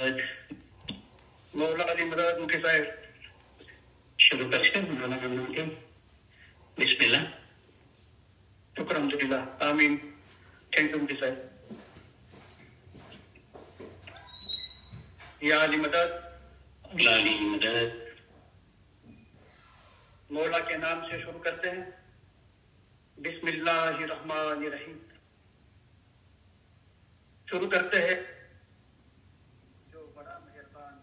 मौला अली मदद मुफ्ती साहब शुरू करते हैं मौलाना के बिस्मिल्लाह शुक्र अल्हम्दुलिल्लाह आमीन थैंक यू मुफ्ती साहब या अली मदद मौला के नाम से शुरू करते हैं बिस्मिल्लाहिर्रहमानिर्रहीम शुरू करते हैं जो बड़ा मेहरबान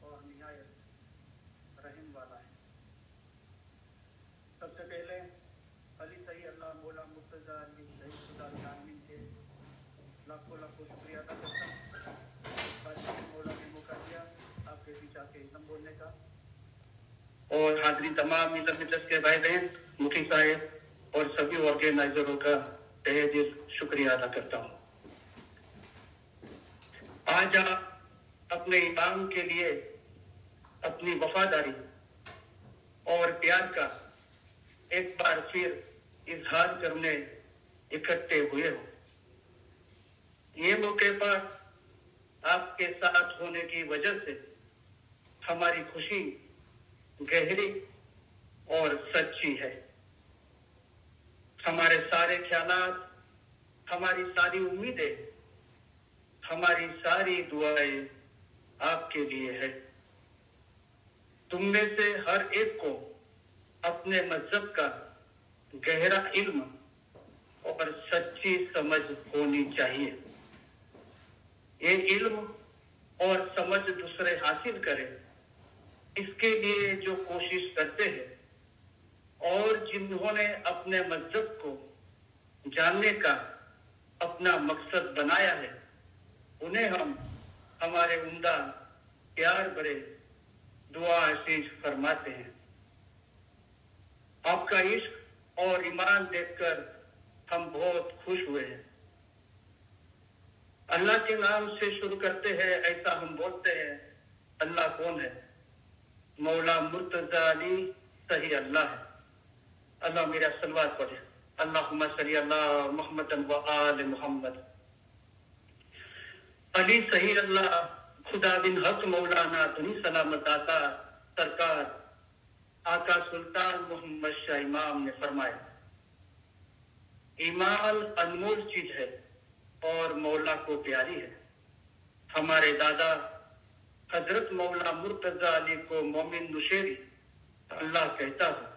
और निहायत रहम वाला है। सबसे पहले अली सही अल्लाह मौला मुर्तजा अली सही खुदा आमीन के लाखों लाखों शुक्रिया अदा करता हूँ। मौला ने मौका दिया आपके बीच आके इल्म बोलने का। और हाजिरीन तमाम मिलत के भाई बहन मुफ्ती साहब और सभी ऑर्गेनाइजरों का तहे दिल शुक्रिया अदा करता हूँ। आज आप अपने इमाम के लिए अपनी वफादारी और प्यार का एक बार फिर इजहार करने इकट्ठे हुए हो। ये मौके पर आपके साथ होने की वजह से हमारी खुशी गहरी और सच्ची है। हमारे सारे ख्यालात, हमारी सारी उम्मीदें, हमारी सारी दुआएं आपके लिए है। तुम में से हर एक को अपने मजहब का गहरा इल्म और सच्ची समझ होनी चाहिए। ये इल्म और समझ दूसरे हासिल करें, इसके लिए जो कोशिश करते हैं और जिन्होंने अपने मजहब को जानने का अपना मकसद बनाया है, उन्हें हम हमारे उम्दा प्यार भरे दुआ आशीष फरमाते हैं। आपका इश्क और ईमान देखकर हम बहुत खुश हुए हैं। अल्लाह के नाम से शुरू करते हैं, ऐसा हम बोलते हैं। अल्लाह कौन है? मौला मुर्तजा अली सही अल्लाह है। अल्लाह मेरा सलवात पढ़े। अल्लाहुम्मा सल्ली अला मुहम्मद व आले मुहम्मद। अली सही अल्लाह खुदा बिन हक मौलाना धनी सलामत दाता सरकार आका सुल्तान मोहम्मद शाह इमाम ने फरमाया, ईमान अनमोल चीज है और मौला को प्यारी है। हमारे दादा हजरत मौला मुर्तजा अली को मोमिन नुशेरी अल्लाह कहता है।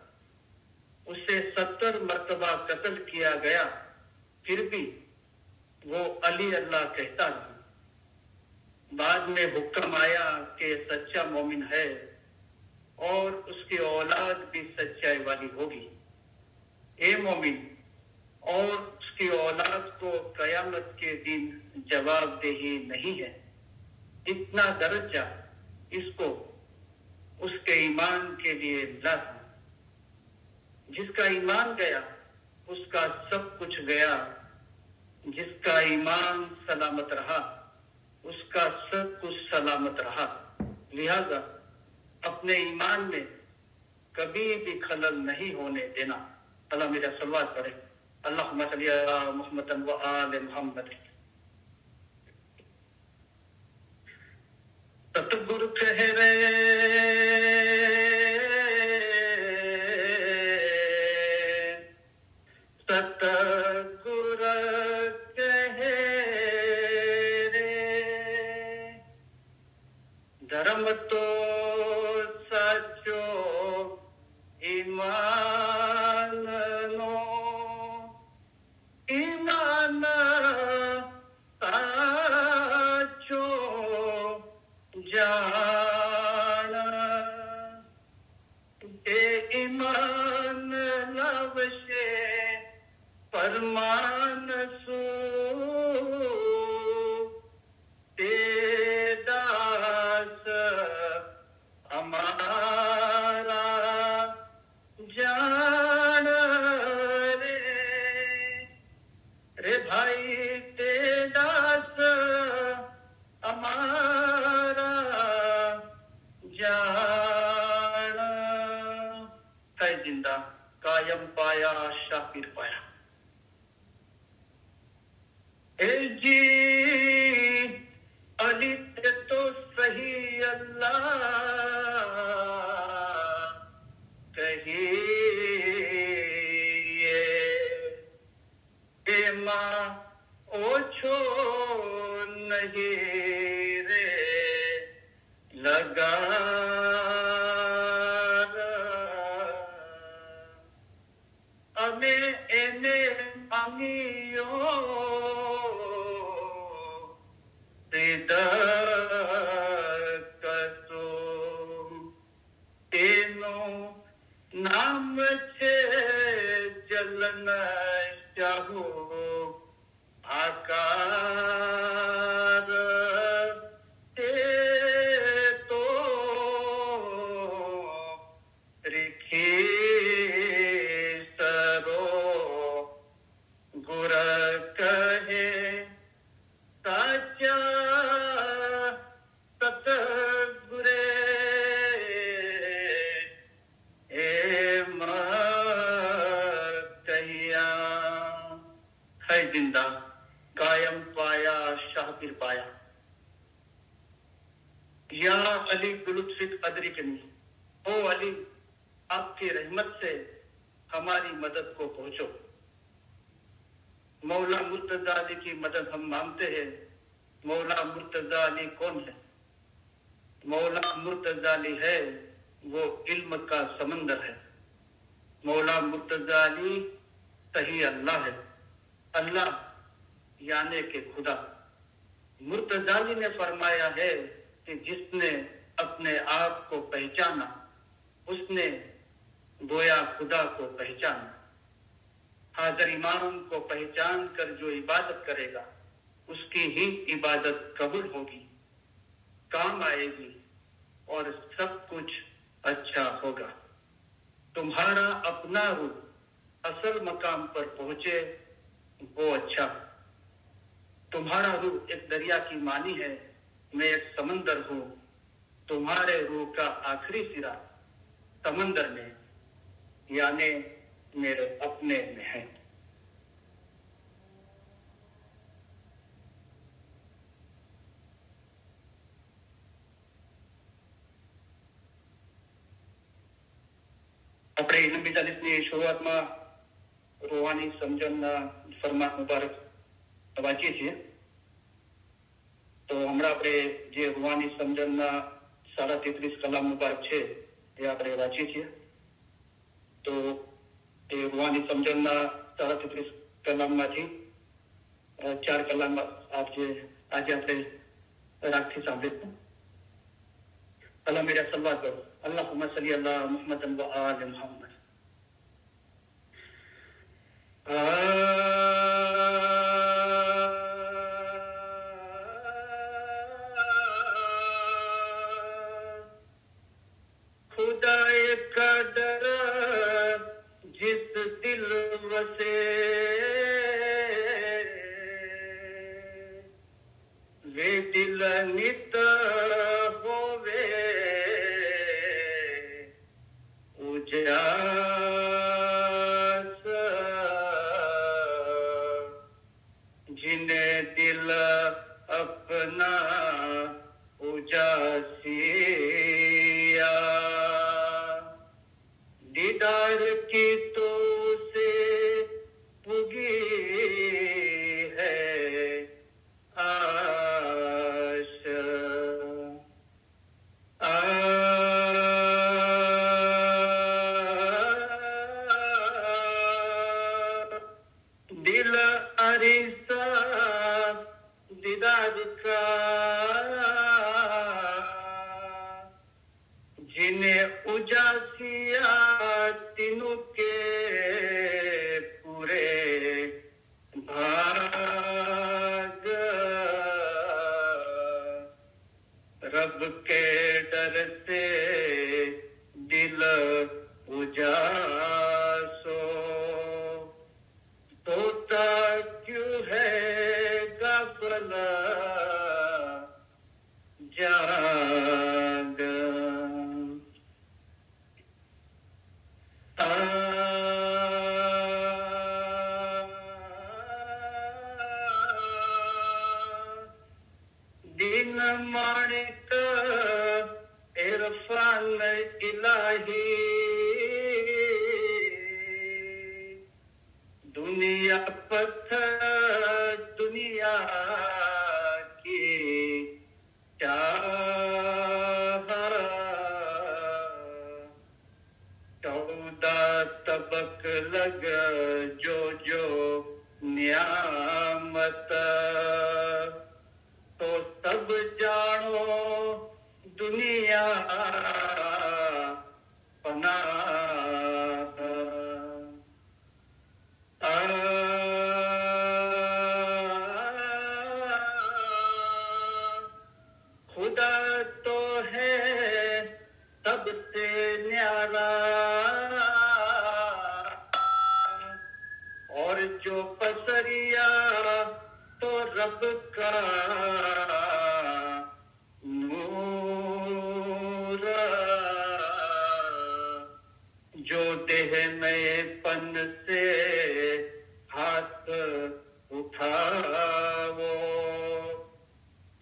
उसे 70 मर्तबा कत्ल किया गया, फिर भी वो अली अल्लाह कहता है। बाद में हुक्म आया कि सच्चा मोमिन है और उसकी औलाद भी सच्चाई वाली होगी। ए मोमिन और उसकी औलाद को कयामत के दिन जवाबदेही नहीं है। इतना दर्जा इसको उसके ईमान के लिए मिला था। जिसका ईमान गया उसका सब कुछ गया। जिसका ईमान सलामत रहा उसका सब कुछ सलामत रहा। लिहाजा अपने ईमान में कभी भी खलल नहीं होने देना। अल्लाह मेरा सलवात पढ़े। अल्लाहुम्मा सल्ली अला मुहम्मद व आले मुहम्मद। सतगुरु ठहरे धर्म तो सचो ईमान नो ईमान साचो जान ए ईमान लवशे फरमान सू हमारा जान रे भाई तेदास हमारा जान है। जिंदा कायम पाया शाकिर पाया। ए जी अली ते तो कहिए ए माँ ओछो नहीं रे लगा अमे एने मांगियो કસો તેનું નામ છે જલન ચાહો આકાર તે તો રીખી સરો ગુર કહે સાચા સતગુરે એમ કહિયા है जिंदा कायम पाया शाहपीर पाया या अली गुलुत्फिक अदरी के नहीं ओ अली आपकी रहमत से हमारी मदद को पहुंचो मौला मुर्तजा अली की मदद हम मांगते हैं मौला मुर्तजा अली कौन है मौला मुर्तजा अली है वो इल्म का समंदर है मौला मुर्तजा अली सही अल्लाह है अल्लाह यानी के खुदा मुर्तजाली ने फरमाया है कि जिसने अपने आप को पहचाना उसने गोया खुदा को पहचाना हाजिर इमाम को पहचान कर जो इबादत करेगा उसकी ही इबादत कबूल होगी काम आएगी और सब कुछ अच्छा होगा तुम्हारा अपना रूह असल मकाम पर पहुंचे वो अच्छा तुम्हारा रूह एक दरिया की मानी है मैं एक समंदर हूं तुम्हारे रूह का आखिरी सिरा समंदर में यानी मेरे अपने में है આપણે 49ની શરૂઆતમાં રોવાની સમજણના ફરમાન મુબારક વાંચીએ છીએ તો હમણાં આપણે જે રોવાની સમજણના 33.5 કલામ મુબારક છે એ આપણે વાંચીએ છીએ તો એ રોવાની સમજણના 33 કલામમાંથી 4 કલામ આજે આપણે રાગથી સાંભળીશું अल्लाह मेरा सल्लल्लाहु अलैहि वसल्लम अल्लाहुम्मा सल्ली अला मुहम्मद व आलि मुहम्मद खुदाए का डर जिस दिल वसे वे दिल नित होवे उजास जिन्हें दिल अपना उजासिया दीदार की तो से पुगी है आश दिल अरिसा दीदार का जिन्हें उजासिया तीनों के पूरे भाग रब के डर से दिल उजासो तोता क्यों है गफल जाग दिन माणिक इरफान इलाही दुनिया पत्थर दुनिया की चाह 14 तबक लग जो जो नियामत तो सब जानो दुनिया पना खुदा तो है सबसे न्यारा और जो पसरिया तो रब का नूर जो देह में पन से हाथ उठाओ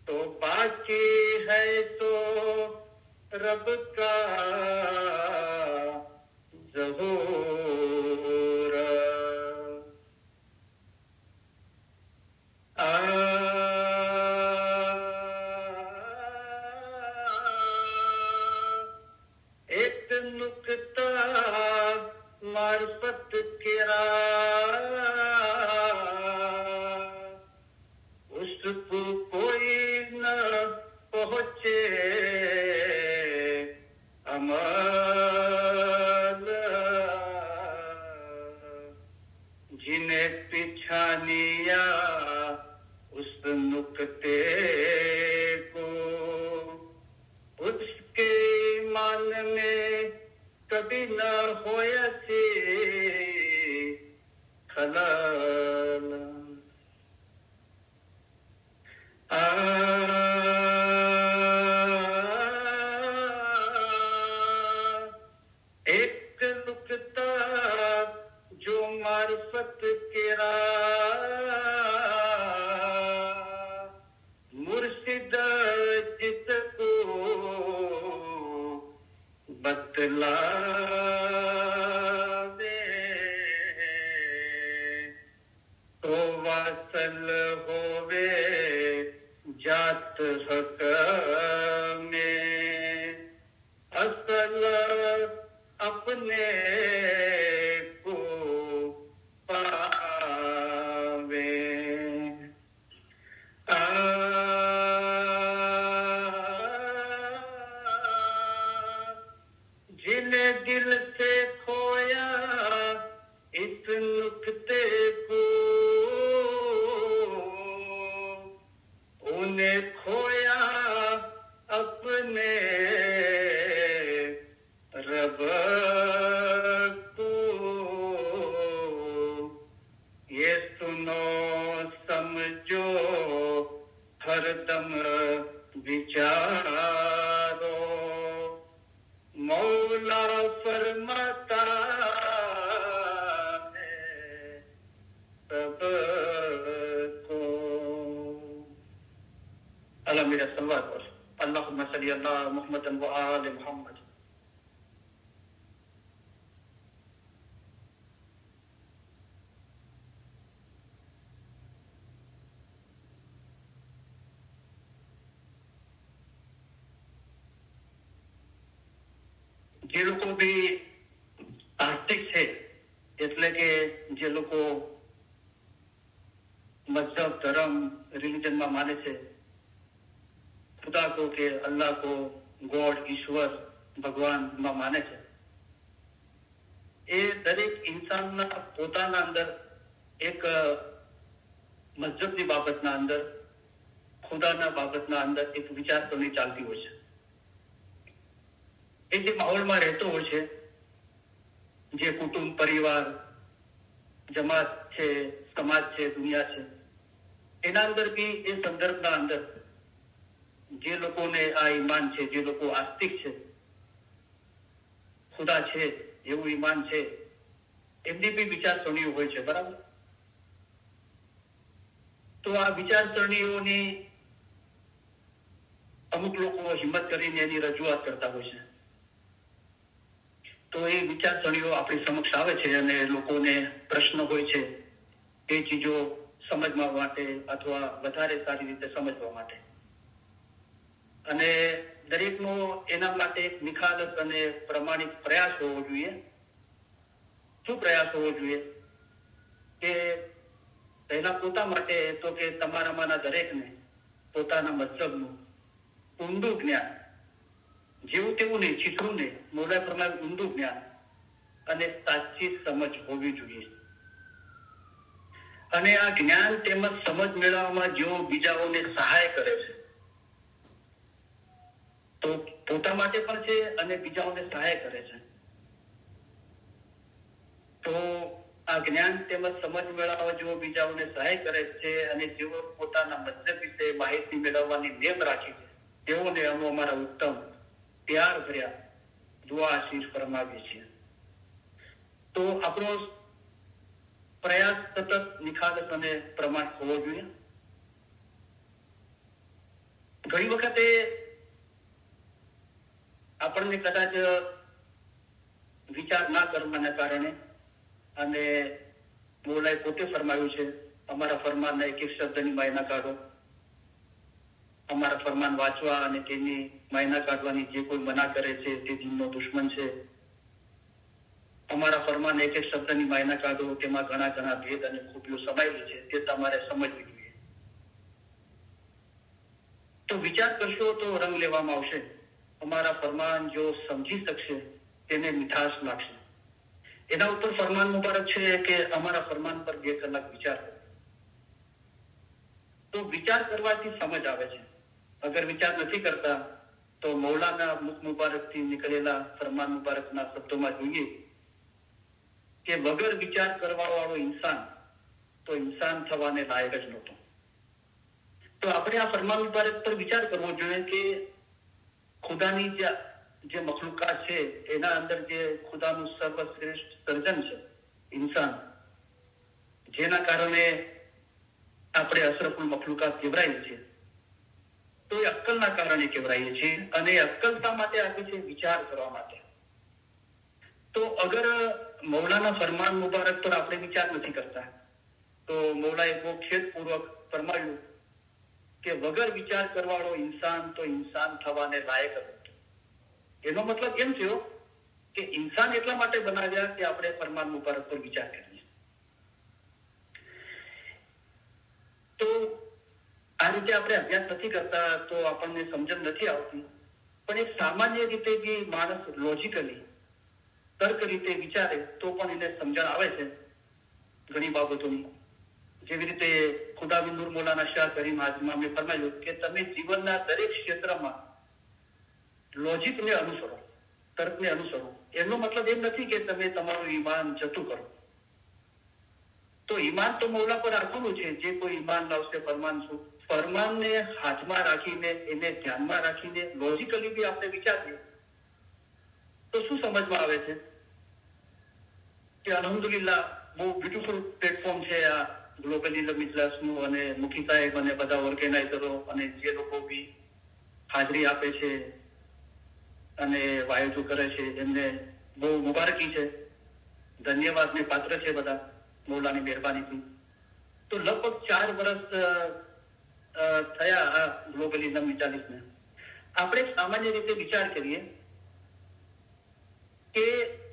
तो बाकी है तो रब का ज़हूर एक नुक्ता मार्फत किरा उसको कोई न पहुंचे अमल जिन्हें पिछानिया उस नुक्ते को उसके मान में कभी न होया से खलल एक नुक्ता जो मार्फत केरा मुर्शिद जिसको बतला तो वासल होवे जात हक में असल अपने को पावे जिन्हें दिल से खोया इस नुक्ते को उन्हें खोया अपने रब को ये सुनो समझो हरदम विचारो मौला फरमाता है सबको अल्लाह मेरा सल्लल्लाहु अलैहि वसल्लम अल्लाहुम्मा सल्ली अला मुहम्मद व आले मुहम्मद જે લોકો બી આસ્તિક છે એટલે કે જે લોકો મજહબ ધર્મ રિલિજનમાં માને છે खुदा को के अल्लाह को गॉड ईश्वर भगवान માં માને છે એ દરેક ઇન્સાનના પોતાના અંદર એક મજહબની બાબતના અંદર ખુદાના બાબતના અંદર એક વિચારસરણી ચાલતી હોય છે એ જે માહોલમાં રહેતો હોય છે જે કુટુંબ પરિવાર જમાત છે સમાજ છે દુનિયા છે એના અંદર બી એ સંદર્ભના અંદર જે લોકોને આ ઈમાન છે જે લોકો આસ્તિક છે ખુદા છે એવું ઈમાન છે એમની બી વિચારસરણીઓ હોય છે બરાબર તો આ વિચારસરણીઓની અમુક લોકો હિંમત કરીને એની રજૂઆત કરતા હોય છે. તો એ વિચારસરણીઓ આપણી સમક્ષ આવે છે અને લોકોને પ્રશ્ન હોય છે એ ચીજો સમજવા માટે અથવા વધારે સારી રીતે સમજવા માટે. અને દરેકનો એના માટે નિખાલસ અને પ્રમાણિક પ્રયાસ હોવો જોઈએ. શું પ્રયાસ હોવો જોઈએ? કે પહેલા પોતા માટે તો કે તમારામાંના દરેકને પોતાના મતલબનું ઊંડું જ્ઞાન, જેવું તેવું નહીં, છીછરું નહીં, મોડા પ્રમાણે ઊંડું જ્ઞાન અને સાચી સમજ હોવી જોઈએ. અને આ જ્ઞાન તેમજ સમજ મેળવવામાં જેઓ બીજાઓને સહાય કરે છે, તો પોતા માટે પણ છે અને બીજાઓને સહાય કરે છે. તો આ જ્ઞાન તેમજ સમજ મેળવવા જેઓ બીજાઓને સહાય કરે છે અને જેઓ પોતાના મતલબ વિશે માહિતી મેળવવાની નેમ રાખી છે, તેઓને અમે અમારા ઉત્તમ પ્યાર ભર્યા દુઆ આશીષ ફરમાવીએ છીએ. તો આપણો પ્રયાસ સતત નિખાલસ અને પ્રમાણિક હોવો જોઈએ. ઘણી વખતે આપણને કદાચ વિચાર ના કરવાના કારણે, અને મોલાએ પોતે ફરમાવ્યું છે, અમારા ફરમાનના એક એક શબ્દની માયના કાઢો. અમારા ફરમાન વાંચવા અને તેની માયના કાઢવાની જે કોઈ મના કરે છે તે દિનનો દુશ્મન છે. અમારા ફરમાન એક એક શબ્દની માયના કાઢો, તેમાં ઘણા ઘણા ભેદ અને ખૂબીઓ સમાયેલી છે, તે તમારે સમજવી જોઈએ. તો વિચાર કરશો તો રંગ લેવામાં આવશે. અમારા ફરમાન જો સમજી શકશે તેને મીઠાશ લાગશે. એના ઉપર ફરમાન મુબારક છે કે અમારા ફરમાન પર 2 કલાક વિચાર કરો. તો વિચાર કરવાથી સમજ આવે છે. અગર વિચાર નથી કરતા તો મૌલાના મુખ મુબારકથી નીકળેલા ફરમાન મુબારકના શબ્દોમાં જોઈએ કે વગર વિચાર કરવા વાળો ઇન્સાન તો ઇન્સાન થવાને લાયક જ નહોતો. તો આપણે આ ફરમાન મુબારક પર વિચાર કરવો જોઈએ કે ખુદાની જે મખલુકાત છે એના અંદર જે ખુદાનું સર્વશ્રેષ્ઠ સર્જન છે ઇન્સાન, જેના કારણે આપણે અશરફુલ મખલુકાત કહેવાઈએ છીએ, તો એ અક્કલના કારણે કહેવાઈએ છીએ. અને અક્કલ શા માટે આપે છે? વિચાર કરવા માટે. તો અગર મૌલાના ફરમાન મુબારક પર આપણે વિચાર નથી કરતા તો મૌલાએ બહુ ખેદપૂર્વક ફરમાવ્યું કે વગર વિચાર કરવાળો ઇન્સાન તો ઇન્સાન થવાને લાયક હતો. એનો મતલબ એમ થયો કે ઇન્સાન એટલા માટે બનાવ્યા કે આપણે ફરમાન મુબારક પર વિચાર કરીએ. તો આ રીતે આપણે અભ્યાસ નથી કરતા તો આપણને સમજણ નથી આવતી. પણ એક સામાન્ય રીતે જે માણસ લોજિકલી તર્ક રીતે વિચારે તો પણ એને સમજણ આવે છે ઘણી બાબતોની. જેવી રીતે ખુદાબિન નૂર મૌલાના શાહ કરીમ હાજમાં મેં ફરમાવ્યું કે તમે જીવનના દરેક ક્ષેત્રમાં લોજિકને અનુસરો, તર્કને અનુસરો. એનો મતલબ એમ નથી કે તમે તમારું ઈમાન જતું કરો. તો ઈમાન તો મૌલા પર રાખવાનું છે. જે કોઈ ઈમાન લાવશે ફરમાનને હાથમાં રાખીને, એને ધ્યાનમાં રાખીને લોજિકલી બી આપણે વિચારીએ તો શું સમજમાં આવે છે કે અલ્હમ્દુલિલ્લાહ બહુ બ્યુટીફુલ પ્લેટફોર્મ છે આ ગ્લોબલિઝમ ઇજલાસનું. અને મુખી સાહેબ અને બધા ઓર્ગેનાઇઝરો અને જે લોકો બી હાજરી આપે છે અને વાયદો કરે છે એમને બહુ મુબારકી છે, ધન્યવાદને પાત્ર છે બધા મૌલાની મહેરબાનીથી. તો લગભગ 4 વર્ષ થયા આ ગ્લોબલિઝમ ઇજલાસને. આપણે સામાન્ય રીતે વિચાર કરીએ કે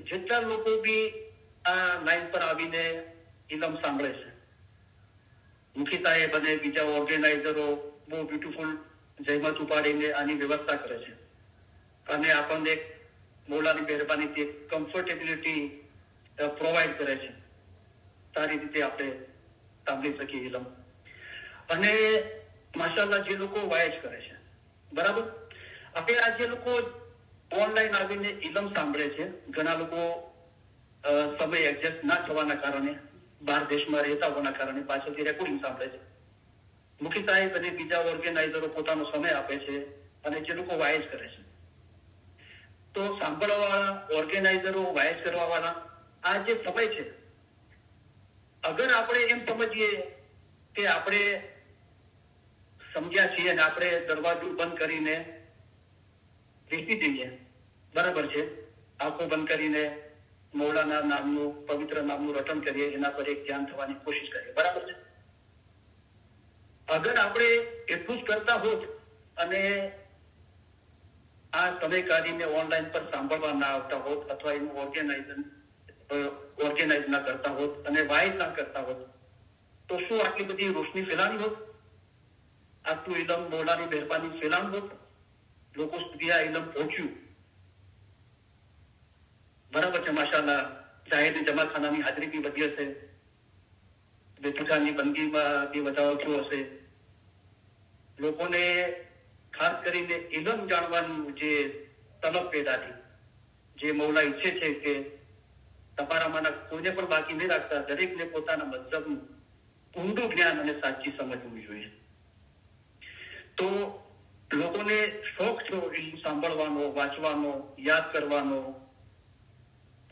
જેટલા લોકો બી આ લાઈન પર આવીને ઇલમ સાંભળે છે, મુખી સાહેબ અને બીજા ઓર્ગેનાઇઝરો બહુ બ્યુટીફુલ જહેમત ઉપાડીને આની વ્યવસ્થા કરે છે અને આપણને મૌલાની મહેરબાનીથી એક કમ્ફર્ટેબિલિટી પ્રોવાઈડ કરે છે. સારી રીતે આપણે સાંભળી શકીએ ઇલમ. અને માશાઅલ્લાહ જે લોકો વાયજ કરે છે, બરાબર. હવે આ જે લોકો ઓનલાઈન આવીને ઇલમ સાંભળે છે, ઘણા લોકો સમય એડજસ્ટ ના થવાના કારણે, બહાર દેશમાં રહેતા હોવાના કારણે પાછળથી રેકોર્ડિંગ સાંભળે છે. મુખી સાહેબ અને બીજા ઓર્ગેનાઇઝરો પોતાનો સમય આપે છે અને જે લોકો વાયજ કરે છે. તો સાંભળવા વાળા, ઓર્ગેનાઇઝરો, વાયજ કરવા વાળા, આ જે સમય છે, અગર આપણે એમ સમજીએ કે આપણે સમજ્યા છીએ અને આપણે દરવાજો બંધ કરીને બેસી જઈએ, બરાબર છે, આંખો બંધ કરીને મૌલાના નામનું પવિત્ર નામનું રટન કરીએ, એના પર એક ધ્યાન થવાની કોશિશ કરીએ, બરાબર છે. અગર આપણે એટલું જ કરતા હોત અને આ સમય કાઢીને ઓનલાઈન પર સાંભળવા ના આવતા હોત અથવા એનું ઓર્ગેનાઇઝ ના કરતા હોત અને વાઇઝ ના કરતા હોત, તો શું આટલી બધી રોશની ફેલાવી હોત? આટલું ઇલમ મૌલાની મહેરબાની ફેલાવું હોત? લોકો સુધી આ ઇલમ પહોંચ્યું, બરાબર છે. માશાઅલ્લાહ, જાહેરની જમાખાનાની હાજરી બી વધી હશે, બેઠકાની બંદગીમાં બી વધારો થયો હશે, લોકોને ખાસ કરીને ઇલમ જાણવાનું જે તલબ પેદા થઈ, જે મૌલા ઈચ્છે છે કે તમારામાંના કોઈને પણ બાકી નહીં રાખતા, દરેકને પોતાના મતલબનું ઊંડું જ્ઞાન અને સાચી સમજવું જોઈએ. તો લોકોને શોખ થયો ઇલ્મ સાંભળવાનો, વાંચવાનો, યાદ કરવાનો,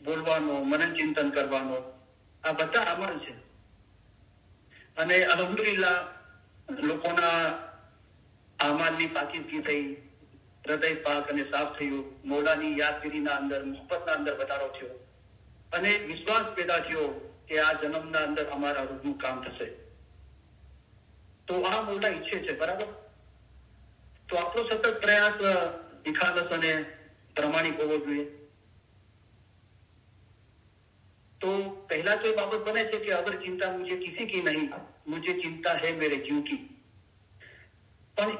બોલવાનો, મનન ચિંતન કરવાનો, આ બધા અમલ છે. અને અલ્હમ્દુલિલ્લાહ લોકોના આમાલની પાકીદગી થઈ, હૃદય પાક અને સાફ થયું, મૌલાની યાદગીરીના અંદર, મોહબ્બતના અંદર વધારો થયો અને વિશ્વાસ પેદા થયો કે આ જન્મના અંદર અમારા રૂહનું કામ થશે. તો આ મૌલા ઈચ્છે છે, બરાબર. તો આપણો સતત પ્રયાસ નિખાલસ અને પ્રમાણિક હોવો જોઈએ. तो पहला तो ये बाबत बने थे कि अगर चिंता मुझे किसी की नहीं, मुझे चिंता है मेरे जीव की. પણ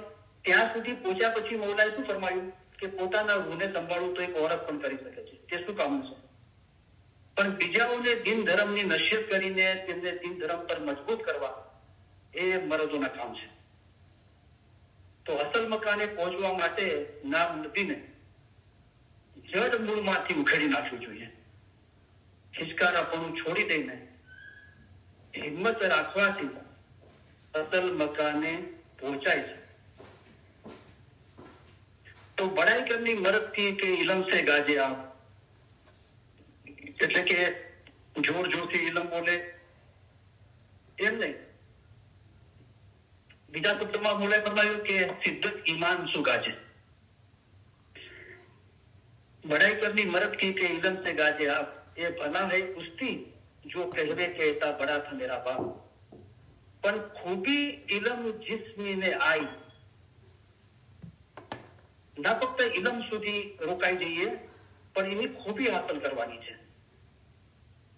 ત્યાં સુધી પહોંચ્યા પછી મૌલાએ શું ફરમાયું કે પોતાના રૂહને સંભાળવું તો એક ઓરત પણ કરી શકે છે, તે શું કામનું છે. પણ બીજાઓને દિન ધર્મની નસીહત કરીને તેમને દિન ધર્મ પર મજબૂત કરવા એ મરદોના કામ છે. તો અસલ મકાને પહોંચવા માટે નામ નદીને જડ મૂળમાંથી ઉખેડી નાખવું જોઈએ. હિચકારાપણું છોડી દઈને હિંમત રાખવાથી અસલ મકાને પહોંચાય છે. તો બડાઈ કરની મદદ થી કે ઇલમ સે ગાજે આપ, એટલે કે જોર જોરથી ઇલમ બોલે એમ નહીં. બીજા શબ્દમાં બોલે ફરમાયું કે સિદ્ધત ઈમાન શું ગાજે. बड़ाई करनी मर्द की के इलम से गाजे आप, ये भला है कुश्ती जो कहवे कहता बड़ा था मेरा बाप. પણ ખૂબી ઇલમ જિસ્મને આઈ, ના ફક્ત ઇલમ સુધી રોકાઈ જઈએ પણ એની ખૂબી હાંસલ કરવાની છે.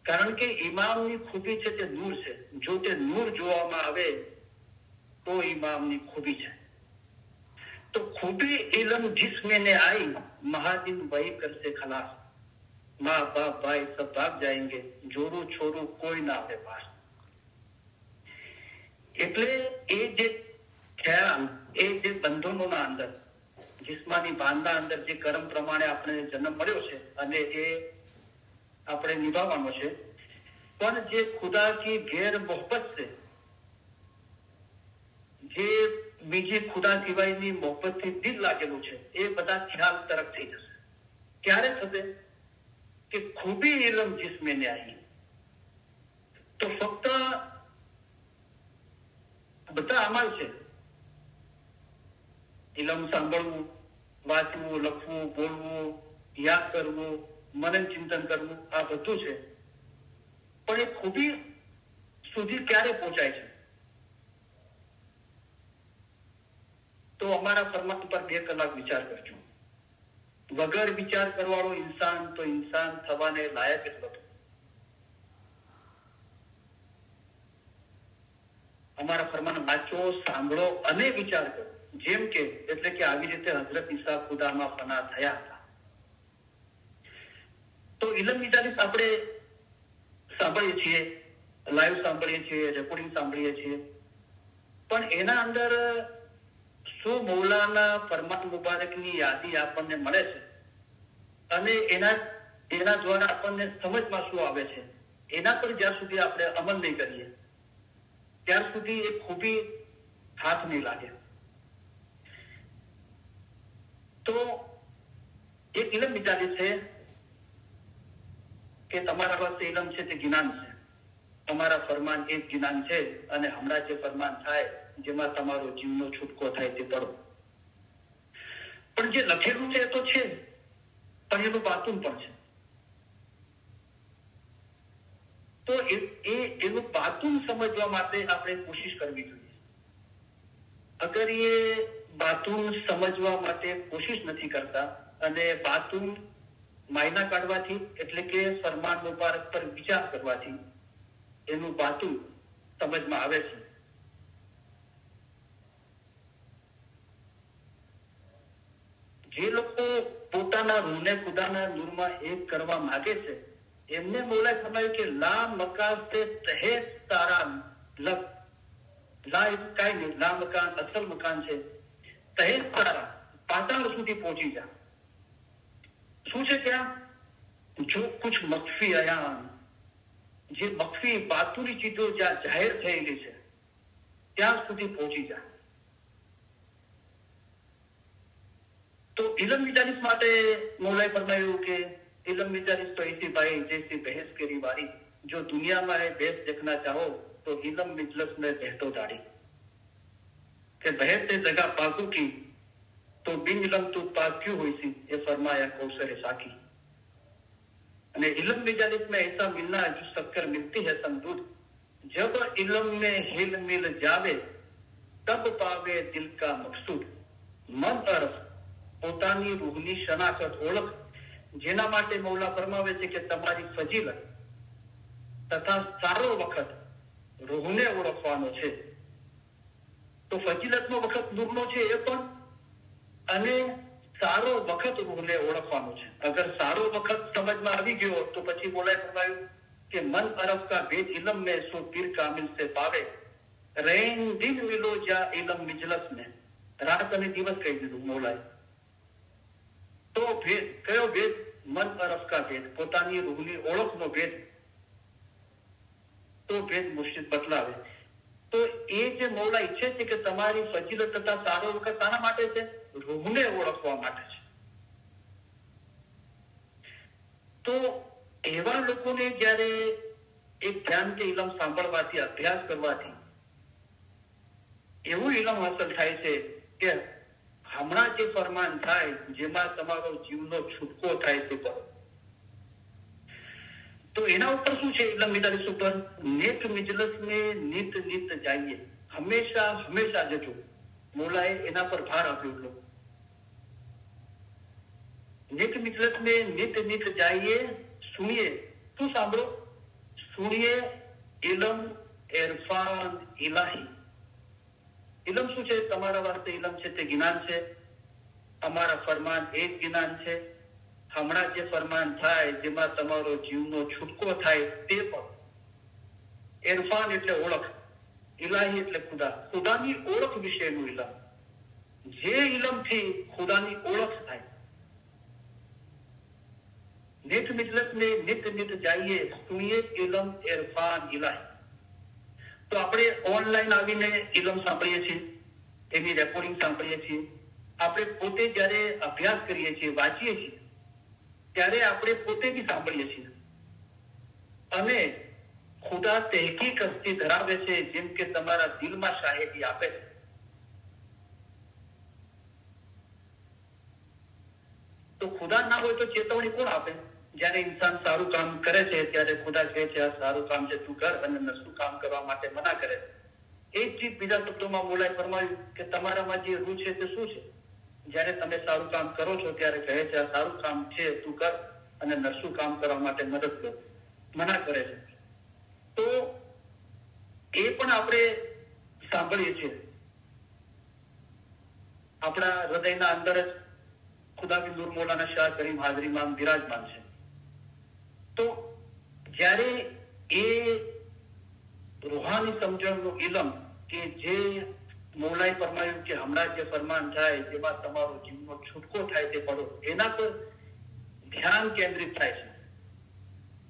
કારણ કે ઇમામની ખૂબી છે તે નૂર છે. જો તે નૂર જોવામાં આવે તો ઇમામની ખૂબી છે. तो खूबी इलम जिसमें आई, महादिन वही कर से खलास. माँ बाप भाई सब भाग जाएंगे, जोरू छोरू कोई ना આવે પાસ. એટલે એ જે ખ્યાલ, એ જે બંધનોના અંદર, જિસ્માની ભાનના અંદર જે કર્મ પ્રમાણે આપણે જન્મ મળ્યો છે અને એ આપણે નિભાવવાનો છે, પણ જે ખુદા કી ગેર મોહબ્બત છે, જે બીજી ખુદા સિવાયની મોહબ્બતથી દિલ લાગેલું છે, એ બધા ખ્યાલ તરફ થઈ જશે. ક્યારે થશે કે ખૂબી ઇલમ જિસ્મને આવી. તો ફક્ત બધા અમલ છે, ઇલમ સાંભળવું, વાંચવું, લખવું, બોલવું, યાદ કરવું, મનન ચિંતન કરવું, આ બધું છે. પણ એ ખૂબી સુધી ક્યારે પહોંચાય છે? તો અમારા ફરમાન પર 2 કલાક વિચાર કરજો. વગર વિચાર કરવાળો ઇન્સાન તો ઇન્સાન થવાને લાયક જ નથી. અમારા ફરમાન વાંચો, સાંભળો અને વિચાર કરો. જેમ કે એટલે કે આવી રીતે હઝરત ઈસા ખુદામાં ફના થયા હતા. તો ઇલમ મિજાલિસ આપણે સાંભળીએ છીએ, લાઈવ સાંભળીએ છીએ, રેકોર્ડિંગ સાંભળીએ છીએ, પણ એના અંદર શું મૌલાના ફરમાન મુબારકની યાદી આપણને મળે છે અને એના દ્વારા આપણને સમજમાં શું આવે છે, એના પર જ્યાં સુધી આપણે અમલ નહીં કરીએ ત્યાર સુધી એ ખૂબી હાથ નહીં લાગે. તો એક ઇલમ વિચારી છે કે તમારા પાસે ઇલમ છે તે જ્ઞાન છે, તમારા ફરમાન એક જ્ઞાન છે અને હમણાં જે ફરમાન થાય જેમાં તમારો જીવનો છૂટકો થાય તે પડો. પણ જે લખેલું છે એ તો છે, પણ એનું બાતુન પણ છે. તો એનું બાતુન સમજવા માટે આપણે કોશિશ કરવી જોઈએ. અગર એ બાતુન સમજવા માટે કોશિશ નથી કરતા અને બાતુન માયના કાઢવાથી એટલે કે ફરમાન મુબારક પર વિચાર કરવાથી એનું બાતુન સમજમાં આવે છે. જે લોકો પોતાના રૂહને ખુદાના નૂરમાં એક કરવા માંગે છે એમને મોલાએ ફરમાયું કે લા મકાન સે તહે તારા લગ. લા એ કાંઈ નહીં, લા મકાન અસલ મકાન છે. તહે તારા પાતાળ સુધી પહોંચી જા. શું છે ત્યાં? જો કુછ મખફી અયાન, જે મખફી બાતુની ચીજો જ્યાં જાહેર થયેલી છે ત્યાં સુધી પહોંચી જા. तो इलम मिजालिस माते मौलाए फरमाયું કે इलम मिजालिस तो ऐसी भाई जैसी बहस की बारी, जो दुनिया में बहस देखना चाहो तो इलम मिजलस में बैठो दाढ़ी. કે बहस से जगह पाकू की तो बिन इलम तू पाक क्यों हुई सी, ये फरमाया कौसर साकी. અને इलम मिजालिस में ऐसा मिलना जो शक्कर मिलती है समदूद, जब इलम में हिल मिल जावे तब पावे दिल का मकसूद. मन तरफ પોતાની રૂહની શનાખત ઓળખ, જેના માટે મૌલા ફરમાવે છે કે તમારી ફજીલત તથા સારો વખત રૂહને ઓળખવાનો છે. તો ફજીલતનો વખત નૂરનો છે એ પણ, અને સારો વખત રૂહને ઓળખવાનો છે. અગર સારો વખત સમજમાં આવી ગયો તો પછી મૌલાએ ફરમાયું કે મન અરબ કા ભેદ ઇલમ में सो पीर कामिल से पावे, रैन दिन मिलो जा इलम मिजलस में. રાત અને દિવસ કહી દીધું મૌલાએ. તો ભેદ કયો ભેદ? મન અરફ કા ભેદ, પોતાની રૂહની ઓળખનો ભેદ. તો ભેદ મુર્શિદ બતલાવે. તો એ જે મૌલા ઈચ્છે છે કે તમારી ફજીલત તથા સારો વખત શાના માટે છે? રૂહને ઓળખવા માટે છે. તો એવા લોકોને જ્યારે એક ધ્યાન કે ઇલમ સાંભળવાથી, અભ્યાસ કરવાથી એવું ઇલમ હાંસલ થાય છે કે હમણાં જે ફરમાન થાય જેમાં તમારો જીવનો છૂટકો થાય છે, તો એના ઉપર શું છે? ઇલમ મિજાલિસ ઉપર નેક મિજલસ में नित नित जाइए, હંમેશા હંમેશા જજો. મૌલાએ એના પર ભાર આપ્યો. નેક મિજલસ में नित नित जाइए, सुनिए. શું સાંભળો? सुनिए इलम इरफान इलाही. इलम શું છે? તમારા વાસ્તે ઇલમ છે તે જ્ઞાન છે. અમારા ફરમાન એક જ્ઞાન છે. હમણાં જે ફરમાન થાય જેમાં તમારો જીવનો છૂટકો થાય તે પણ. ઇરફાન એટલે ઓળખ, ઇલાહી એટલે ખુદા, ખુદાની ઓળખ વિશેનું ઇલમ. જે ઇલમથી ખુદાની ઓળખ થાય. નિત મિજલસ में नित नित जाइए, सुनिए इलम इरफान इलाही. તો આપણે ઓનલાઈન આવીને ઇલમ સાંભળીએ છીએ, એની રેકોર્ડિંગ સાંભળીએ છીએ. આપણે પોતે જયારે અભ્યાસ કરીએ છીએ, વાંચીએ છીએ, ત્યારે આપણે પોતે બી સાંભળીએ છીએ. અને ખુદા તહેકીક હસ્તી ધરાવે છે, જેમ કે તમારા દિલમાં શાહિદી આપે છે. તો ખુદા ના હોય તો ચેતવણી કોણ આપે? જયારે ઇન્સાન સારું કામ કરે છે ત્યારે ખુદા કહે છે આ સારું કામ છે તું કર, અને નસું કામ કરવા માટે મના કરે છે. એ જ ચીજ બીજા શબ્દોમાં મૌલાએ ફરમાવ્યું કે તમારામાં જે રૂહ છે તે શું છે? જયારે તમે સારું કામ કરો છો ત્યારે કહે છે આ સારું કામ છે તું કર, અને નસું કામ કરવા માટે મદદ કર, મના કરે છે. તો એ પણ આપણે સાંભળીએ છીએ. આપણા હૃદયના અંદર જ ખુદા કે નૂર મૌલાના શાહ કરીમ હાજરીમાં બિરાજમાન છે. તો જ્યારે એ રૂહાની સમજણનું ઇલમ કે જે મૌલાએ ફરમાયું કે હમણાં જે ફરમાન થાય જેમાં તમારો જીવનો છૂટકો થાય તે પડો, એના પર ધ્યાન કેન્દ્રિત થાય છે.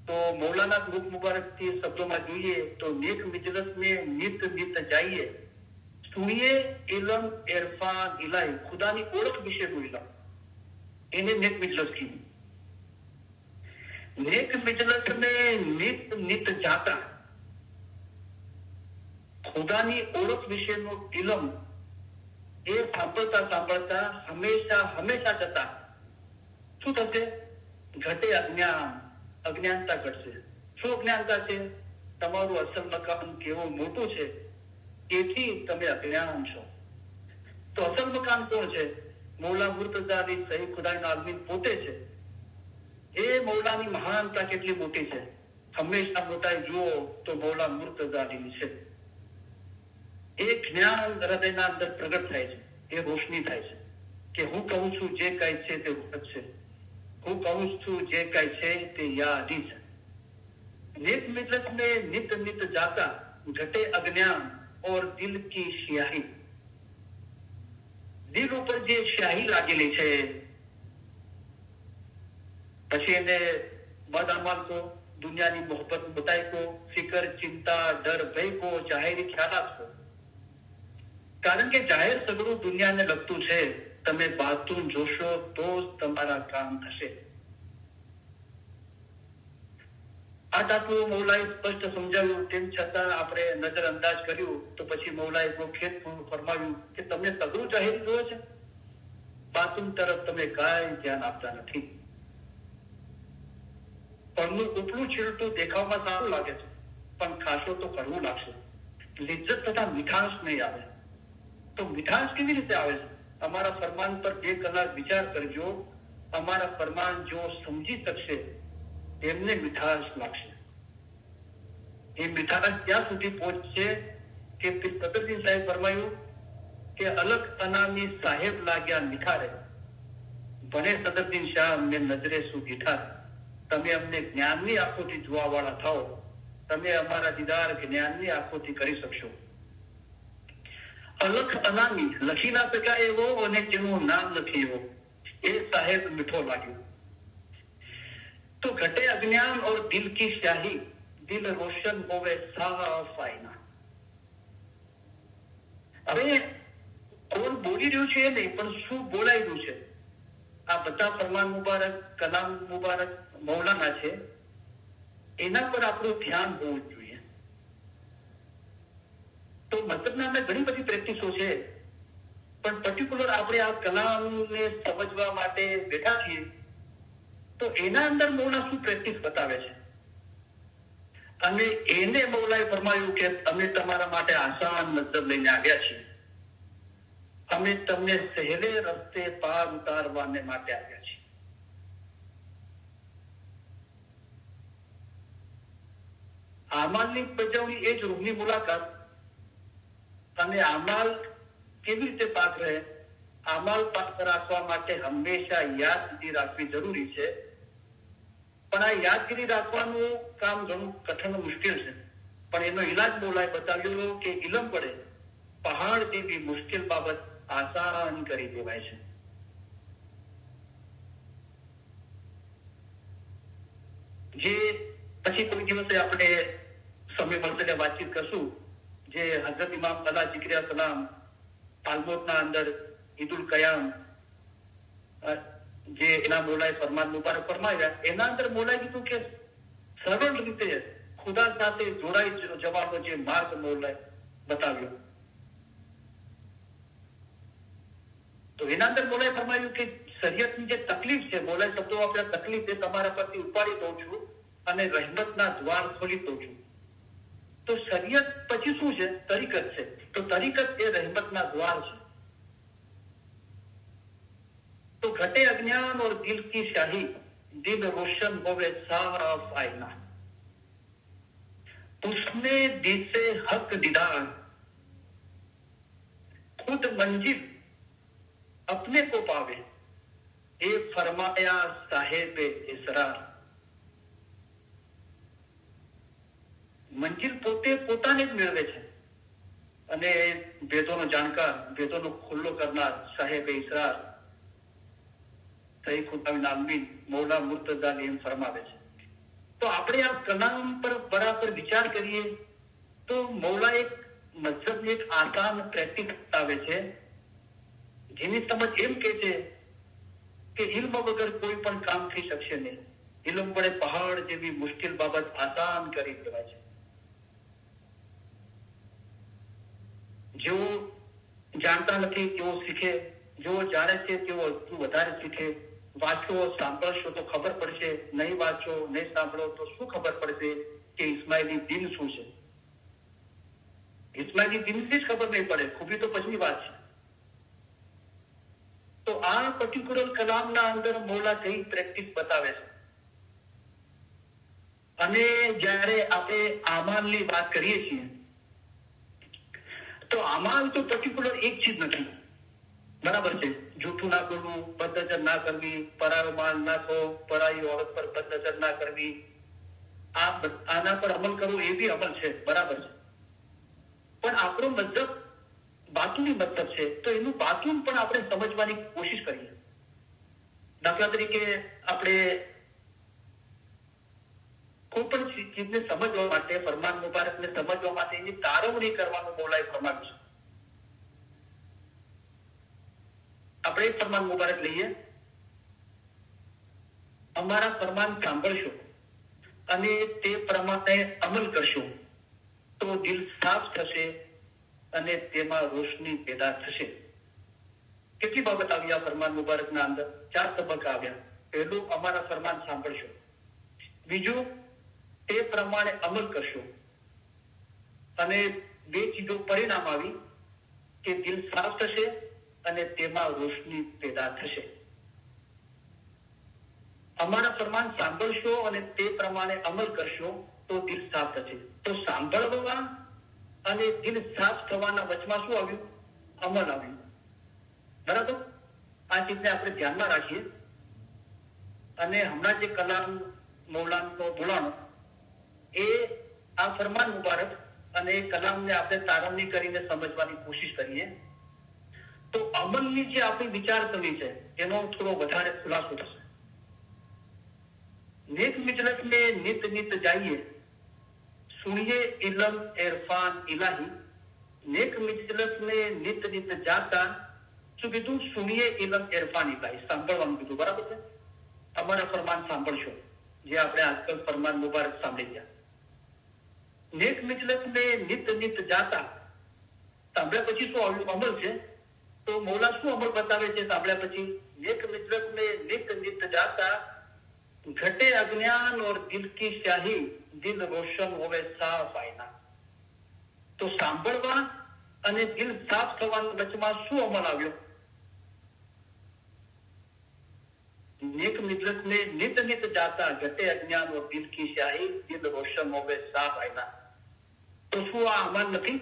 તો મૌલાના રૂપ મુબારક થી શબ્દોમાં જોઈએ તો નેક મિજલસ में नित नित जाइए, सुनिए इलम इरफान इलाही. ખુદાની ઓળખ વિશેનું ઇલમ, એને નેક મિજલસ કીધું. નેક મિજલસ में नित नित जाता, ખુદાની ઓળખ વિશેનું ઇલમ એ સાંભળતા સાંભળતા હંમેશા હંમેશા જતા શું થશે? ઘટે અજ્ઞાન, અજ્ઞાનતા ઘટશે. શું અજ્ઞાનતા છે? તમારું અસલ મકાન કેવું મોટું છે એથી તમે અજ્ઞાન છો. તો અસલ મકાન કોણ છે? મૌલા મુર્તઝા અલી સહી ખુદાઈના આલમીન પોતે છે. એ મૌલાની મહાનતા કેટલી મોટી છે. હંમેશા મોટાઈ જુઓ તો મૌલા મુર્તઝા અલીની છે. એ જ્ઞાન હૃદયના અંદર પ્રગટ થાય છે, એ રોશની થાય છે કે હું કહું છું જે કઈ છે તે રૂપ છે, હું કહું છું જે કઈ છે તે યાદી છે. नित मिलत में नित नित जाता घटे अज्ञान और दिल की स्याही. દિલ ઉપર જે સ્યાહી લાગેલી છે પછી એને બદ અમલ को दुनियाની मोहब्बत बताई को फिक्र चिंता डर भय को जाहिर ख्यालात को. કારણ કે જાહેર સગળું દુનિયાને લગતું છે. તમે બાતું જોશો તો જ તમારા કામ થશે. આ તાતું મૌલાએ સ્પષ્ટ સમજાવ્યું, તેમ છતાં આપણે નજર અંદાજ કર્યું તો પછી મૌલાએ ખેત ફરમાવ્યું કે તમને સગળું જાહેર જોવે છે, બાતું તરફ તમે કાંઈ ધ્યાન આપતા નથી. પણનું ઉપલું છીલટું દેખાવમાં સારું લાગે છે, પણ ખાશો તો કરવું લાગશે. લિજ્જત તથા મીઠાશ નહીં આવે. તો મીઠાશ કેવી રીતે આવે છે? અમારા ફરમાન પર 2 કલાક વિચાર કરજો. અમારા ફરમાન જો સમજી શકશે એમને મીઠાશ લાગશે. એ મીઠાશ ત્યાં સુધી પહોંચશે કે સદરદીન સાહેબ ફરમાયું કે અલગ અનામી સાહેબ લાગ્યા મીઠારે, ભણે સદરદીન શાહ અમને નજરે સુગીઠા. તમે અમને જ્ઞાનની આંખોથી જોવા વાળા થાઓ, તમે અમારા દીદાર જ્ઞાનની આંખોથી કરી શકશો. અલખ અનામી લખી ના શકાય એવો અને જેનું નામ નથી એવો એ સાહેબ મીઠો લાગ્યો. तो घटे अज्ञान और दिल की स्याही, दिल रोशन होवे साफ आईना. હવે કોણ બોલી રહ્યું છે એ નહીં, પણ શું બોલાઈ રહ્યું છે? આ બધા ફરમાન મુબારક, કલામ મુબારક મૌલાના છે, એના પર આપણું ધ્યાન હોવું જોઈએ. તો મતલબના ઘણી બધી પ્રેક્ટિસો છે, પણ પર્ટિક્યુલર આપણે આ કલામને સમજવા માટે બેઠા છીએ તો એના અંદર મૌલા શું પ્રેક્ટિસ બતાવે છે, અને એને મૌલાએ ફરમાયું કે અમે તમારા માટે આસાન મતલબ લઈને આવ્યા છીએ, અમે તમને સહેલે રસ્તે પાર ઉતારવાને માટે આવ્યા છીએ. આમાલની બજાવણી એ જ રૂહની મુલાકાત. અને આમાલ કેવી રીતે પાક રહે? આમાલ પાક રાખવા માટે હંમેશા યાદગીરી રાખવી જરૂરી છે. પણ આ યાદગીરી રાખવાનું કામ ઘણું કઠણ મુશ્કેલ છે, પણ એનો ઈલાજ મૌલાએ બતાવ્યો કે ઇલમ પડે પહાડ જેવી મુશ્કેલ બાબત આસાન કરી દેવાય છે. જે પછી કોઈ દિવસે આપણે સમય મળશે વાતચીત કરશું. જે હઝરત ઇમામ અલા જિક્રિયા સલામ આલમોટના અંદર ઈદુલ કયામ જે એના મૌલાએ ફરમાન મુબારક ફરમાવ્યા, એના અંદર મૌલાએ કીધું કે સરળ રીતે ખુદા સાથે જોડાઈ જવાનો જે માર્ગ મૌલાએ બતાવ્યો. તો એના અંદર મૌલાએ ફરમાવ્યું કે શરીયતની જે તકલીફ છે, મૌલાએ શબ્દો આપ્યા, તકલીફ એ તમારા પરથી ઉપાડી દઉં છું અને રહેમતના દ્વાર ખોલી દઉં છું. તો શરીયત પછી શું છે? તરીકત છે. તો તરીકત એ રહેમતના દ્વાર છે. तो घटे अज्ञान और दिल की स्याही, दिल रोशन होवे साफ आईना. उसने दिल से हक दीदार, खुद मंजिल अपने को पावे, ए फरमाया साहेब इसरार. મંજિલ પોતે પોતાને જ મેળવે છે, અને વેદોનો જાણકાર, વેદોનો ખુલ્લો કરનાર સાહેબ ઇસરાર સહી ખુદાઈના આલમીન મૌલા મુર્તઝા અલી ફરમાવે છે. તો આપણે આ કલામ પર બરાબર વિચાર કરીએ તો મૌલા એક મતલબની એક આસાન પ્રેક્ટિસ બતાવે છે, જેની સમજ એમ કે છે કે ઇલ્મ વગર કોઈ પણ કામ થઈ શકશે નહીં. ઇલ્મ વડે પહાડ જેવી મુશ્કેલ બાબત આસાન કરી દેવાય છે. જાણતા નથી તેઓ શીખે, જેઓ જાણે છે તેઓ વધારે શીખે. વાંચો સાંભળશો તો ખબર પડશે, નહીં વાંચો નહીં સાંભળો તો શું ખબર પડશે કે ઇસ્માઇલી દિન શું છે? ઇસ્માઇલી દિનથી જ ખબર નહીં પડે, ખૂબી તો પછીની વાત છે. તો આ પર્ટિક્યુલર કલામના અંદર મૌલા કઈ પ્રેક્ટિસ બતાવે છે. અને જ્યારે આપણે આમાલની વાત કરીએ છીએ તો અમાલ તો પર્ટિક્યુલર એક ચીજ નથી, બરાબર છે. જૂઠું ના બોલવું, બદનજર ના કરવી, પરાયો માલ ના ખો, પરાઈ ઓરત પર બદનજર ના કરવી, આના પર અમલ કરવો એ બી અમલ છે, બરાબર છે. પણ આપણો મતલબ બાતુની મતલબ છે, તો એનું બાતુન પણ આપણે સમજવાની કોશિશ કરીએ. દાખલા તરીકે આપણે કોઈ પણ ચીજને સમજવા માટે, ફરમાન મુબારકને સમજવા માટે એની તારવણી કરવાનું મૌલાએ ફરમાવ્યું છે. આપણે એક ફરમાન મુબારક લઈએ, અમારા ફરમાન સાંભળશો અને તે પ્રમાણે અમલ કરશો તો દિલ સાફ થશે અને તેમાં રોશની પેદા થશે. કેટલી બાબત આવી આ ફરમાન મુબારકના અંદર? 4 તબક્કા આવ્યા. પહેલું, અમારા ફરમાન સાંભળશો. બીજું, તે પ્રમાણે અમલ કરશો. અને 2 ચીજો પરિણામ આવી કે દિલ સાફ થશે અને તેમાં રોશની પેદા થશે. અમારા ફરમાન સાંભળશો અને તે પ્રમાણે અમલ કરશો તો દિલ સાફ થશે. તો સાંભળવા અને દિલ સાફ થવાના વચમાં શું આવ્યું? અમલ આવ્યું, બરાબર. આ ચીજને આપણે ધ્યાનમાં રાખીએ. અને હમણાં જે કલામ મૌલાનો બોલાણો એ આ ફરમાન મુબારક અને એ કલામને આપણે તારવણી કરીને સમજવાની કોશિશ કરીએ તો અમલની જે આપણી વિચારસરણી છે એનો થોડો વધારે ખુલાસો થશે. नेक मिजलत में नित नित जाइए, सुनिए इल्म इरफान इलाही. नेक मिजलत में नित नित जाता શું કીધું? સુનિએ ઇલ્મ ઇરફાન ઇલાહી, સાંભળવાનું કીધું, બરાબર છે. અમારા ફરમાન સાંભળશો, જે આપણે આજકાલ ફરમાન મુબારક સાંભળી ગયા. નેક મિજલત में नित नित जाता, સાંભળ્યા પછી શું આવ્યું? અમલ છે. તો મૌલા શું અમલ બતાવે છે સાંભળ્યા પછી? નેક મિજલત में नित नित जाता, घटे अज्ञान और दिल की स्याही, दिल रोशन होवे साफ आईना. તો સાંભળવા અને દિલ સાફ થવાના વચમાં શું અમલ આવ્યો? नेक मिजलत में नित नित जाता, घटे अज्ञान और दिल की स्याही, दिल रोशन होवे साफ आईना. तो શું આ અમલ નથી?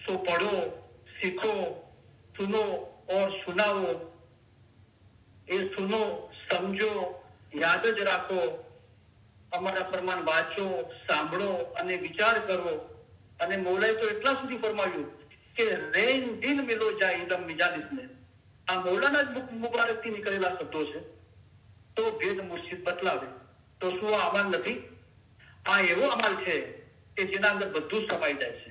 सो पढ़ो, सीखो, सुनो और सुनाओ. એ સુનો, સમજો, યાદ જ રાખો. અમારા ફરમાન વાંચો, સાંભળો અને વિચાર કરો. અને મૌલાએ તો એટલા સુધી ફરમાવ્યું કે રેન દિન મિલો જાય ઇલમ મિજાલિસને. આ મૌલાના જ મુબારકથી નીકળેલા શબ્દો છે. તો ભેદ મુર્શિદ બતલાવે. તો શું આ અમલ નથી? આ એવો અમલ છે કે જેના અંદર બધું સમાઈ જાય છે.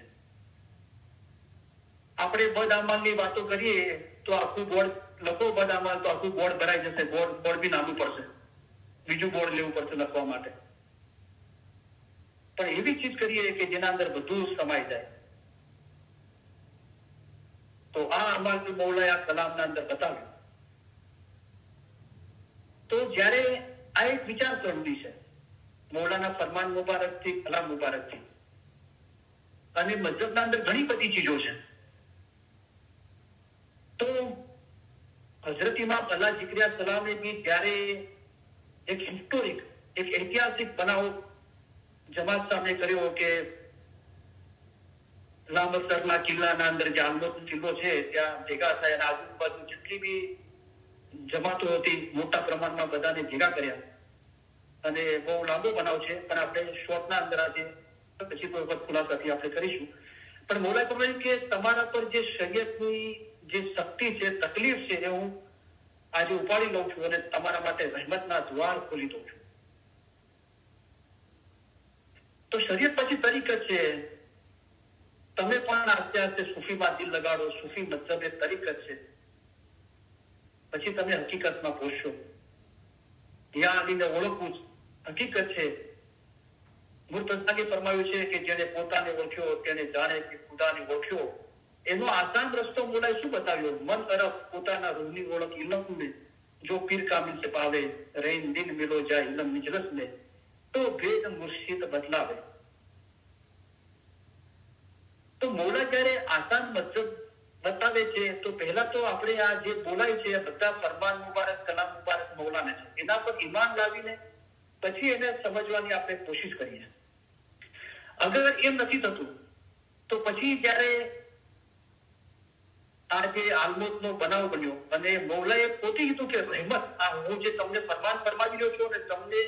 આપણે બદ અમલની વાતો કરીએ તો આખું બોર્ડ લખો, બદ અમલ તો આખું બોર્ડ ભરાઈ જશે. બોર્ડ બી નાનું પડશે, બીજું બોર્ડ લેવું પડશે લખવા માટે. પણ એવી ચીજ કરીએ કે જેના અંદર બધું સમાઈ જાય. તો આ અમલ મૌલાએ આ કલામના અંદર બતાવ્યું. તો જ્યારે આ એક વિચારસરણી છે મૌલાના ફરમાન મુબારકથી, કલામ મુબારકથી. અને મજહબના અંદર ઘણી બધી ચીજો છે. તો હઝરત ઇમામ અલ્લાહ જીકરિયા સલામે બી ત્યારે એક હિસ્ટોરિક, એક ઐતિહાસિક બનાવ જમાત સામે કર્યો કે લાંબસરના કિલ્લાના અંદર જે આલમોદ કિલ્લો છે ત્યાં ભેગા થયા અને આજુબાજુ જેટલી બી જમાતો હતી મોટા પ્રમાણમાં બધાને ભેગા કર્યા. અને બહુ લાંબો બનાવ છે પણ આપણે શોર્ટના અંદર આજે પછી કોઈ વખત ખુલાસાથી આપણે કરીશું. પણ મૌલાએ કહ્યું કે તમારા પર જે શરીયતની જે શક્તિ છે, તકલીફ છે, એ હું આજે ઉપાડી લઉં છું અને તમારા માટે રહેમતના દ્વાર ખોલી દઉં છું. તો શરીયત પછી તરીકત છે. તમે પણ આસ્તે આસ્તે સૂફીમાં દિલ લગાડો. સૂફી મતલબ એ તરીકત છે. પછી તમે હકીકતમાં પહોંચશો. યા અલીને ઓળખવું હકીકત છે. મુર્તઝાએ ફરમાવ્યું છે કે જેને પોતાને ઓળખ્યો તેને જાણે કે ખુદાને ઓળખ્યો. એનો આસાન રસ્તો મોલાએ શું બતાવ્યો? મન તરફ પોતાના રૂહની ઓળખ ઇલમને જો પીર કામિલ से पावे रैन दिन मिलो जाए इलम निजरस में तो भेद मुर्शिद बदलावे। તો મૌલા જયારે આસાન મતલબ બતાવે છે તો પહેલા તો આપણે આ જે બોલાય છે બધા ફરમાન મુબારક કલામ મુબારક મૌલાને છે એના પર ઈમાન લાવીને પછી એને સમજવાની આપણે કોશિશ કરીએ. અગર એમ નથી થતું તો પછી જયારે આ જે આલમોદનો બનાવ બન્યો અને મૌલાએ પોતે કીધું કે રહેમત આ હું જે તમને ફરમાન ફરમાવી રહ્યો છું અને તમને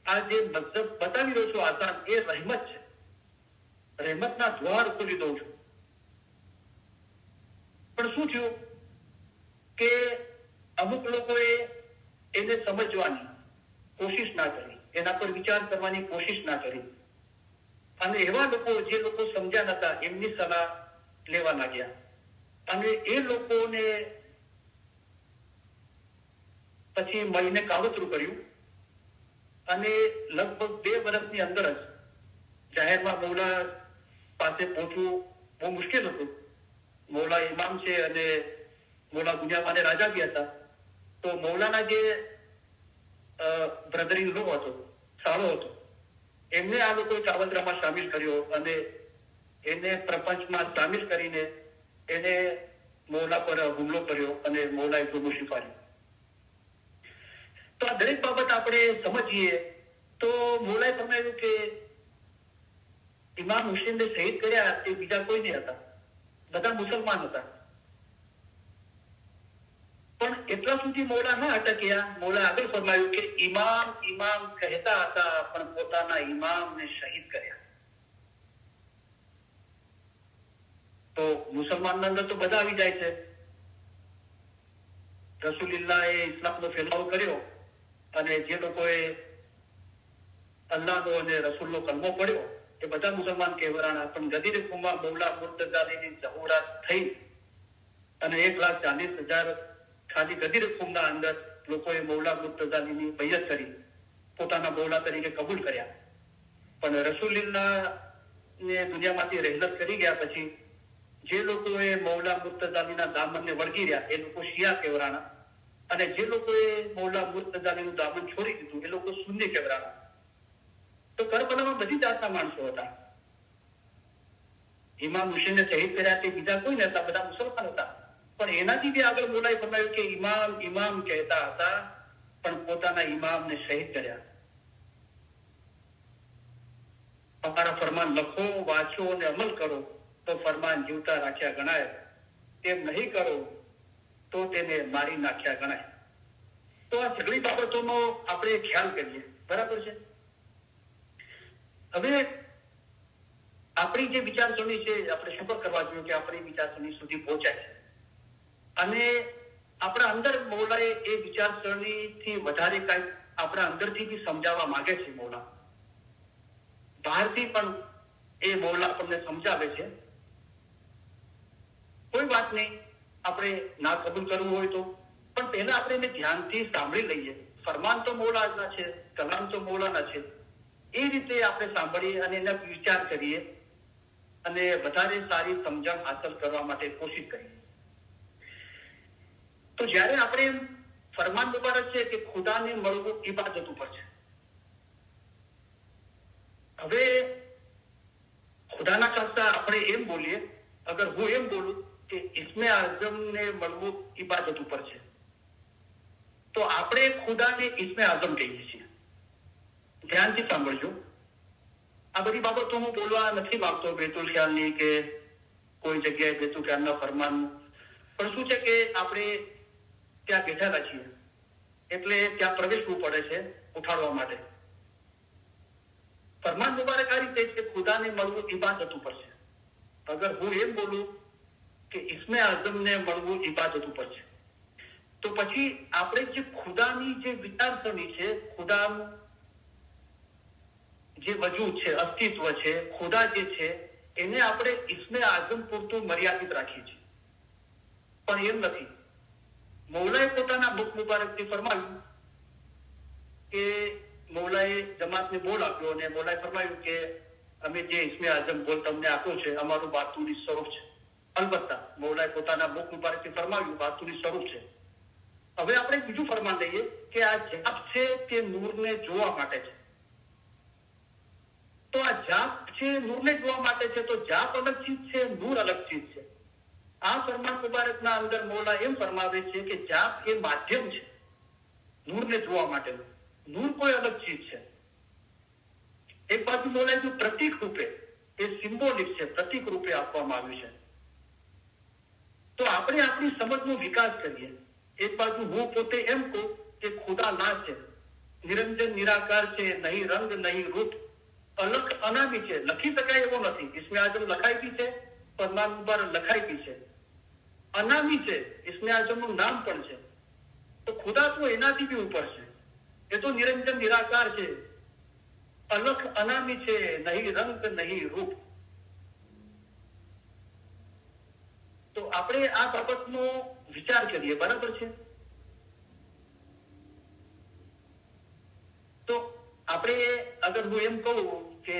આ જે મતલબ બતાવી રહ્યો છું આસાન એ રહેમત છે, રહેમતના દ્વાર ખોલી દઉં છું. પણ શું થયું કે અમુક લોકોએ એને સમજવાની કોશિશ ના કરી, એના પર વિચાર કરવાની કોશિશ ના કરી અને એવા લોકો જે લોકો સમજ્યા નતા એમની સલાહ લેવા લાગ્યા અને એ લોકોને પછી મળીને કાવતરું કર્યું અને લગભગ 2 વર્ષની અંદર જ જાહેરમાં મૌલા પાસે પહોંચવું બહુ મુશ્કેલ હતું. મૌલા ઇમામ છે અને મૌલા ગુનિયામાને રાજા બી હતા. તો મૌલાના જે બ્રધર ઇન લો હતો, સાળો હતો, એમને આ લોકોએ કાવતરામાં સામેલ કર્યો અને એને પ્રપંચમાં સામેલ કરીને એને મૌલા પર હુમલો કર્યો અને મૌલાએ ખુદકુશી પાડી. તો આ દરેક બાબત આપણે સમજીએ તો મૌલાએ ફરમાવ્યું કે ઇમામ હુસેનને શહીદ કર્યા તે બીજા કોઈ નહીં હતા, બધા મુસલમાન હતા. પણ એટલા સુધી મૌલા ના અટક્યા. મૌલા આગળ ફરમાયું કે ઇમામ ઇમામ કહેતા હતા પણ પોતાના ઇમામને શહીદ કર્યા. તો મુસલમાનના અંદર તો બધા આવી જાય છે. રસૂલુલ્લાહે ઇસ્લામનો ફેલાવો કર્યો અને જે લોકોએ અલ્લાહનો અને રસૂલનો કલમો પડ્યો એ બધા મુસલમાન કહેવાના. પણ ગદીર કુમાર મૌલા મુર્તઝાની ઝહુરાત થઈ અને 1,40,000 ખાલી ગદીર કુમના અંદર લોકોએ મૌલા મુર્તઝાની બૈયત કરી, પોતાના મૌલા તરીકે કબૂલ કર્યા. પણ રસૂલુલ્લાહ ને દુનિયામાંથી રહેલત કરી ગયા પછી જે લોકોએ મૌલા મુર્તઝાલીના દામનને વળગી રહ્યા એ લોકો શિયા કહેવાના અને જે લોકોએ મૌલા મુર્તઝાલીનું દામન છોડી દીધું એ લોકો સુન્ની કહેવાના. તો કરબલામાં બધી જાતના માણસો હતા. ઇમામ હુસેનને શહીદ કર્યા તે બીજા કોઈ નતા, બધા મુસલમાન હતા. પણ એનાથી બી આગળ મૌલાએ ફરમાવ્યું કે ઇમામ ઇમામ કહેતા હતા પણ પોતાના ઇમામને શહીદ કર્યા. અમારા ફરમાન લખો, વાંચો અને અમલ કરો તો ફરમાન જીવતા રાખ્યા ગણાય, તેમ નહીં કરો તો તેને મારી નાખ્યા ગણાય. તો આ સગળી બાબતોનો આપણે ખ્યાલ કરીએ, બરાબર છે. હવે આપણી જે વિચારસરણી છે આપણે શુક્ર કરવા જોઈએ કે આપણી વિચારસરણી સુધી પહોંચાય અને આપણા અંદર મૌલાએ એ વિચારસરણીથી વધારે કઈ આપણા અંદરથી બી સમજાવવા માંગે છે. મૌલા બહારથી પણ એ મૌલા આપણને સમજાવે છે. કોઈ વાત નહીં, આપણે ના કબૂલ કરવું હોય તો પણ પહેલા આપણે એને ધ્યાનથી સાંભળી લઈએ. ફરમાન તો મૌલાના છે, કલામ તો મૌલાના છે. એ રીતે આપણે સાંભળીએ અને એના વિચાર કરીએ અને વધારે સારી સમજણ હાંસલ કરવા માટે કોશિશ કરીએ. તો જ્યારે આપણે ફરમાન મુબારક છે કે ખુદાને મળવું ઇબાદત ઉપર છે. હવે ખુદાના ખાસ્તા આપણે એમ બોલીએ, અગર હું એમ બોલું કે ઇસ્મે આઝમને મળવું ઇબાદત ઉપર છે તો આપણે ખુદાને ઇસ્મે આઝમ કહીએ છીએ. ધ્યાનથી સાંભળજો. આ બધી બાબતો હું બોલવા નથી માંગતો બેતુલ ખ્યાલની કે કોઈ જગ્યાએ બેતુલ ખ્યાલના ફરમાનનું, પણ શું છે કે આપણે ત્યાં બેઠેલા છીએ એટલે ત્યાં પ્રવેશવું પડે છે ઉઠાડવા માટે. ફરમાન મુબારક આ રીતે કે ખુદાને મળવું ઇબાદત ઉપર છે. અગર હું એમ બોલું કે ઇસ્મે આઝમને મળવું ઇબાદત ઉપર છે તો પછી આપણે જે ખુદાની જે વિચારસરણી છે, ખુદાનું જે વજૂદ છે, અસ્તિત્વ છે, ખુદા જે છે એને આપણે ઇસ્મે આઝમ પૂરતું મર્યાદિત રાખીએ છીએ. પણ એમ નથી. મૌલાએ પોતાના મુખ મુબારકથી ફરમાવ્યું કે મૌલાએ જમાતને બોલ આપ્યો અને મૌલાએ ફરમાવ્યું કે અમે જે ઇસ્મે આઝમ બોલ તમને આપ્યો છે અમારું બાતુની સ્વરૂપ છે. અલબત્તા મૌલાએ પોતાના મુખ મુબારકથી ફરમાવ્યું વાતુની સ્વરૂપ છે. હવે આપણે બીજું ફરમાન લઈએ કે આ જાપ છે તે નૂરને જોવા માટે છે. તો આ જાપ છે નૂરને જોવા માટે છે, તો જાપ અલગ ચીજ છે, નૂર અલગ ચીજ છે. આ ફરમાન મુબારકના અંદર મૌલા એમ ફરમાવે છે કે જાપ એ માધ્યમ છે નૂરને જોવા માટેનું. નૂર કોઈ અલગ ચીજ છે. એક બાજુ મૌલાએ જો પ્રતીક રૂપે એ સિમ્બોલિક છે, પ્રતીક રૂપે આપવામાં આવ્યું છે. તો આપણે આપણી સમજનો વિકાસ કરીએ. એક બાજુ હું પોતે એમ કહું કે ખુદા ના છે, નિરંજન નિરાકાર છે, નહીં રંગ નહીં રૂપ, અલગ અનામી છે, લખી શકાય એવો નથી. ઇસ્મે આઝમ લખાઈ બી છે, ફરમાન મુબારક લખાઈ બી છે. અનામી છે, ઇસ્મે આઝમનું નામ પણ છે. તો ખુદા તો એનાથી બી ઉપર છે. એ તો નિરંજન નિરાકાર છે, અલગ અનામી છે, નહીં રંગ નહીં રૂપ. તો આપણે આ બાબતનો વિચાર કરીએ. બરાબર છે? તો આપણે અગર હું એમ કહું કે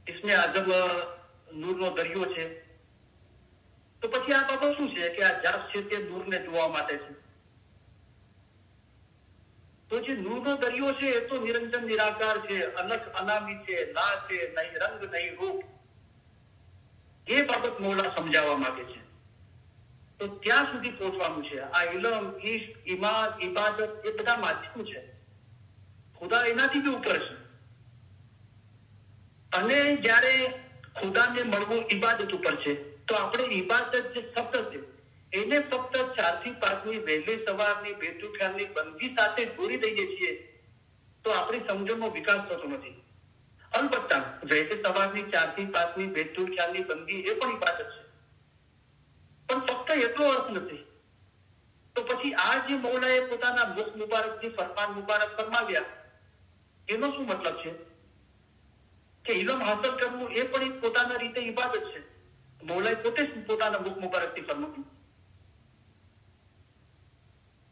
ઇસ્મે આઝમ નૂરનો દરિયો છે, તો પછી આ બાબત શું છે કે આ જાપ છે તે નૂરને જોવા માટે છે. તો જે નૂરનો દરિયો છે એ તો નિરંજન નિરાકાર છે, અલગ અનામી છે, ના છે, નહીં રંગ નહીં રૂપ. એ બાબત મૌલા સમજાવવા માંગે છે. તો ત્યાં સુધી પહોંચવાનું છે. આ ઇલમ, ઈશ્ક, ઈમાન, ઇબાદત એ બધા માધ્યમ છે. ખુદા એનાથી બી ઉપર છે. અને જ્યારે ખુદાને મળવું ઇબાદત ઉપર છે, તો આપણે ઇબાદત જે શબ્દ છે એને ફક્ત 4 થી 5 ની વહેલી સવારની બેતુખ્યાલની બંદગી સાથે જોડી દઈએ છીએ તો આપણી સમજણનો વિકાસ થતો નથી. અલબત્તા વહેલી સવારની 4 થી 5 ની બેતુખ્યાલની બંદગી એ પણ ઇબાદત છે, પણ ફક્ત એટલો અર્થ નથી. તો પછી આ જે મૌલાએ પોતાના મુખ મુબારકથી ફરમાન મુબારક ફરમાવ્યા એનો શું મતલબ છે કે ઇલમ હાંસલ કરવું એ પણ એક પોતાના રીતે ઇબાદત છે. મૌલાએ પોતે જ પોતાના મુખ મુબારકથી ફરમાવ્યું.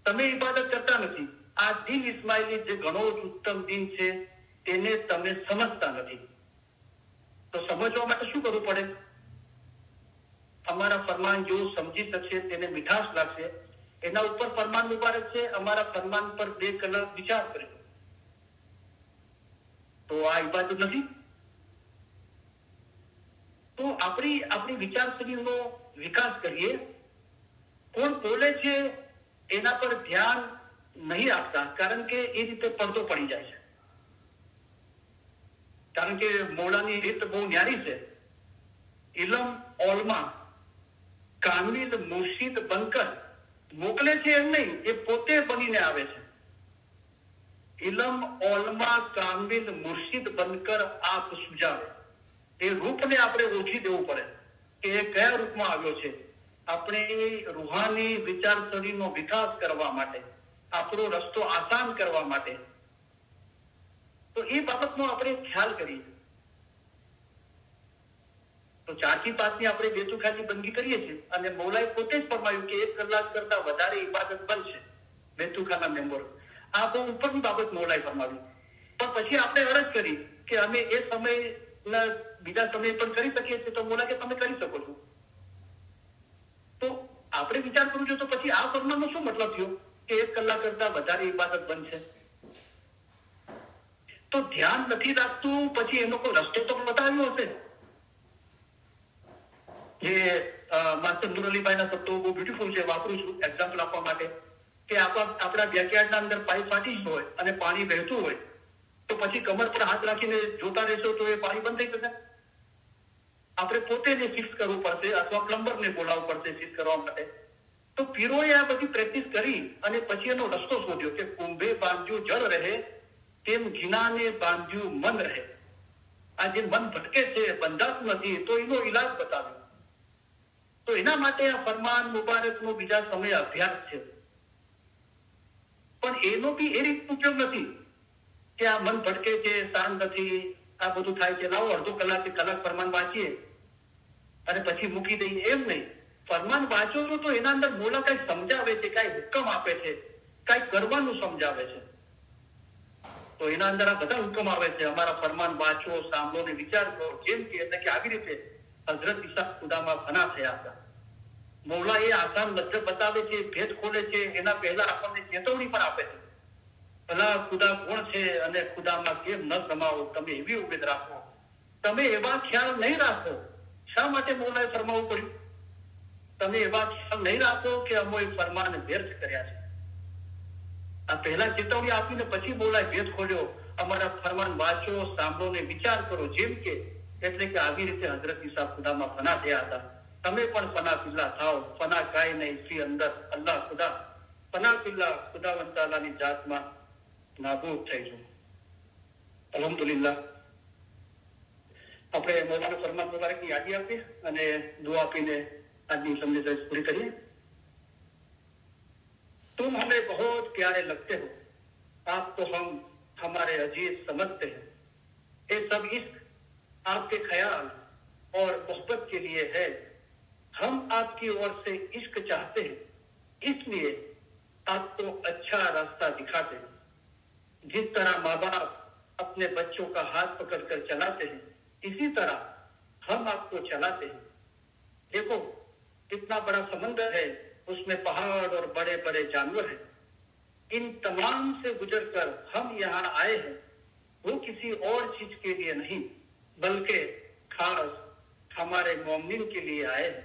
તમે ઇબાદત કરતા નથી. આ દીન ઇસ્માઇલી જે ઘણો જ ઉત્તમ દીન છે તેને તમે સમજતા નથી. તો સમજવા માટે શું કરવું પડે? અમારા ફરમાન જો સમજી શકશે તેને મીઠાશ લાગશે, એના ઉપર ફરમાન મુબારક છે, અમારા ફરમાન પર 2 કલાક વિચાર કરે તો આ ઇબાદત નથી. તો આપણી વિચારસરણીનો વિકાસ કરીએ. કોણ બોલે છે એના પર ધ્યાન નહીં આપતા, કારણ કે એ રીતે પડદો પડી જાય છે. કારણ કે મૌલાની રીત બહુ ન્યારી છે. ઇલમ ઓલમાં કામિલ મુર્શિદ બનકર મોકલે છે એમ નહીં, એ પોતે બનીને આવે છે. ઇલમ ઓલમાં કામિલ મુર્શિદ બનકર આપ સુજાવે. એ રૂપને આપણે ઓળખી દેવું પડે કે એ કયા રૂપમાં આવ્યો છે. આપણે રૂહાની વિચારસરણીનો વિકાસ કરવા માટે, આપણો રસ્તો આસાન કરવા માટે. તો એ બાબતનો આપણે ખ્યાલ કરીએ. તો 4 થી 5 ની આપણે બેતુખાની બંદગી કરીએ છીએ અને મૌલાએ પોતે જ ફરમાયું કે 1 કલાક કરતા વધારે ઇબાદત બનશે બેતુખાના મેમ્બરો. આ બહુ ઉપરની બાબત મૌલાએ ફરમાવી. પણ પછી આપણે અરજ કરી કે અમે એ સમયના બીજા સમય પણ કરી શકીએ છીએ. તો મૌલા કે તમે કરી શકો છો. તો આપણે વિચાર કરવું જોઈએ. તો પછી આ ફરમાનનો શું મતલબ થયો કે 1 કલાક કરતા વધારે ઇબાદત બનશે? તો ધ્યાન નથી રાખતું, પછી એનો કોઈ રસ્તો તો બતાવ્યો હશે. જે માસ્ટર નૂર અલીભાઈના શબ્દો બહુ બ્યુટીફુલ છે, વાપરું છું એક્ઝામ્પલ આપવા માટે, કે આપણા બેકયાર્ડના અંદર પાઇપ ફાટી હોય અને પાણી વહેતું હોય તો પછી કમર પર હાથ રાખીને જોતા રહેશો તો એ પાણી બંધ થઈ જશે. આપણે પોતે એને ફિક્સ કરવું પડશે અથવા પ્લમ્બરને બોલાવવું પડશે ફિક્સ કરવા માટે. તો પીરોએ આ બધી પ્રેક્ટિસ કરી અને પછી એનો રસ્તો શોધ્યો કે કુંભે બાંધ્યું જળ રહે તેમ ઘીનાને બાંધ્યું મન રહે. આ જે મન ભટકે છે, બંધાતું નથી, તો એનો ઈલાજ બતાવ્યો. તો એના માટે આ ફરમાન મુબારકનો બીજા સમયે અભ્યાસ છે. પણ એનો બી એ રીતનો ઉપયોગ નથી કે આ મન ભટકે છે, શાંત નથી, આ બધું થાય છે, લાવો અડધો કલાક કે કલાક ફરમાન વાંચીએ અને પછી મૂકી દઈએ, એમ નહીં. ફરમાન વાંચો છો તો એના અંદર મોલા કઈ સમજાવે છે, કઈ હુકમ આપે છે, કઈ કરવાનું સમજાવે છે. તો એના અંદર આ બધા હુકમ આવે છે. અમારા ફરમાન વાંચો, સાંભળો ને વિચાર કરો. જેમ કે આવી રીતે હઝરત ઈસા ખુદામાં ફના થયા હતા. મૌલા એ આસાન મતલબ બતાવે છે, ભેદ ખોલે છે, એના પહેલા આપણને ચેતવણી પણ આપે છે. ભલા ખુદા કોણ છે અને ખુદામાં કેમ ન સમાવો, તમે એવી ઉમેદ રાખો, તમે એવા ખ્યાલ નહીં રાખો. શા માટે મૌલાએ ફરમાવવું પડ્યું? તમે એવા ખ્યાલ નહીં રાખો કે અમોએ ફરમાન વ્યર્થ કર્યા છે. આ પહેલા ચેતવણી આપીને પછી મૌલાએ ભેદ ખોલ્યો. અમારા ફરમાન વાંચો, સાંભળો ને વિચાર કરો. જેમ કે એટલે કે આવી રીતે હઝરત ઈસા ખુદામાં ફના થયા હતા. તમે પણ ફના ફિલ્લા થાઓ. ફના કાય નહીં ફી અંદર અલ્લાહ ખુદા. ફના ફિલ્લા ખુદાવંદ તાલાની જાતમાં નાબૂદ થઈ જવું. અલ્હમ્દુલિલ્લાહ. આપણે મૌલાના ફરમાન મુબારકની યાદી આપીએ અને દુઆ આપીને આજની સંદેશ પૂરી કરીએ. तुम हमें बहुत प्यारे लगते हो, आप तो हम हमारे अजीज समझते हैं. ये सब इश्क आपके ख्याल और मोहब्बत के लिए है. हम आपकी ओर से इश्क चाहते हैं, इसलिए आपको अच्छा रास्ता दिखाते हैं. जिस तरह माँ बाप अपने बच्चों का हाथ पकड़कर चलाते हैं, इसी तरह हम आपको चलाते हैं. देखो कितना बड़ा समंदर है, उसमें पहाड़ और बड़े बड़े जानवर हैं. इन तमाम से गुजरकर हम यहाँ आए हैं. वो किसी और चीज के लिए नहीं, बल्कि खास हमारे मोमिन के लिए आए हैं.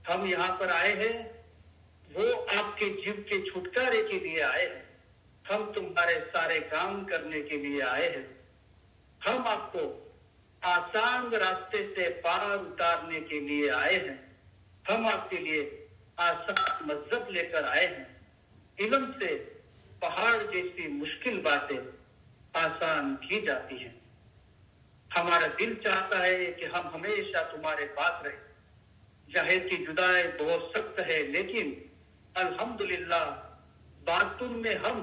हम यहाँ पर आए हैं, वो आपके जीव के छुटकारे के लिए आए हैं. हम तुम्हारे सारे काम करने के लिए आए हैं. हम आपको आसान रास्ते से पार उतारने के लिए आए हैं. हम आपके लिए आसान मजहब लेकर आए हैं. इल्म से पहाड़ जैसी मुश्किल बातें आसान की जाती हैं. हमारा दिल चाहता है कि हम हमेशा तुम्हारे पास रहे. जाहिर की जुदाई बहुत सख्त है, लेकिन अल्हम्दुलिल्लाह बातुन में हम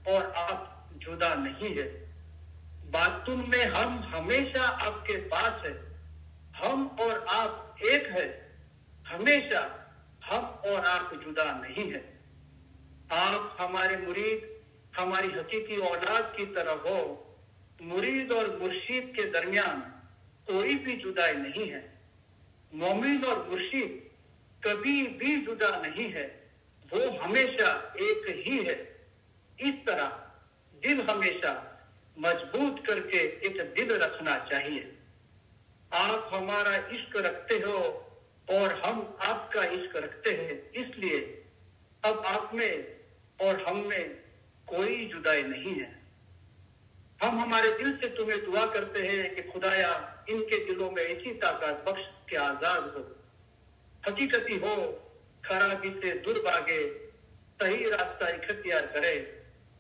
और आप जुदा नहीं है. बातुन में हम हमेशा आपके पास है. हम और आप एक है. हमेशा हम और आप जुदा नहीं है. आप हमारे मुरीद, हमारी हकीकी औलाद की तरह हो. मुरीद और मुर्शिद के दरमियान कोई भी जुदाई नहीं है. मोमिन और मुर्शिद कभी भी जुदा नहीं है. वो हमेशा एक ही है. इस तरह दिल हमेशा मजबूत करके एक दिल रखना चाहिए. आप हमारा इश्क रखते हो और हम आपका इश्क रखते हैं, इसलिए अब आप में और हम में कोई जुदाई नहीं है. हम हमारे दिल से तुम्हें दुआ करते हैं कि खुदाया इनके दिलों में ऐसी ताकत बख्श के आजाद हो, हकीकती हो, खराबी से दूर भागे, सही रास्ता इख्तियार करे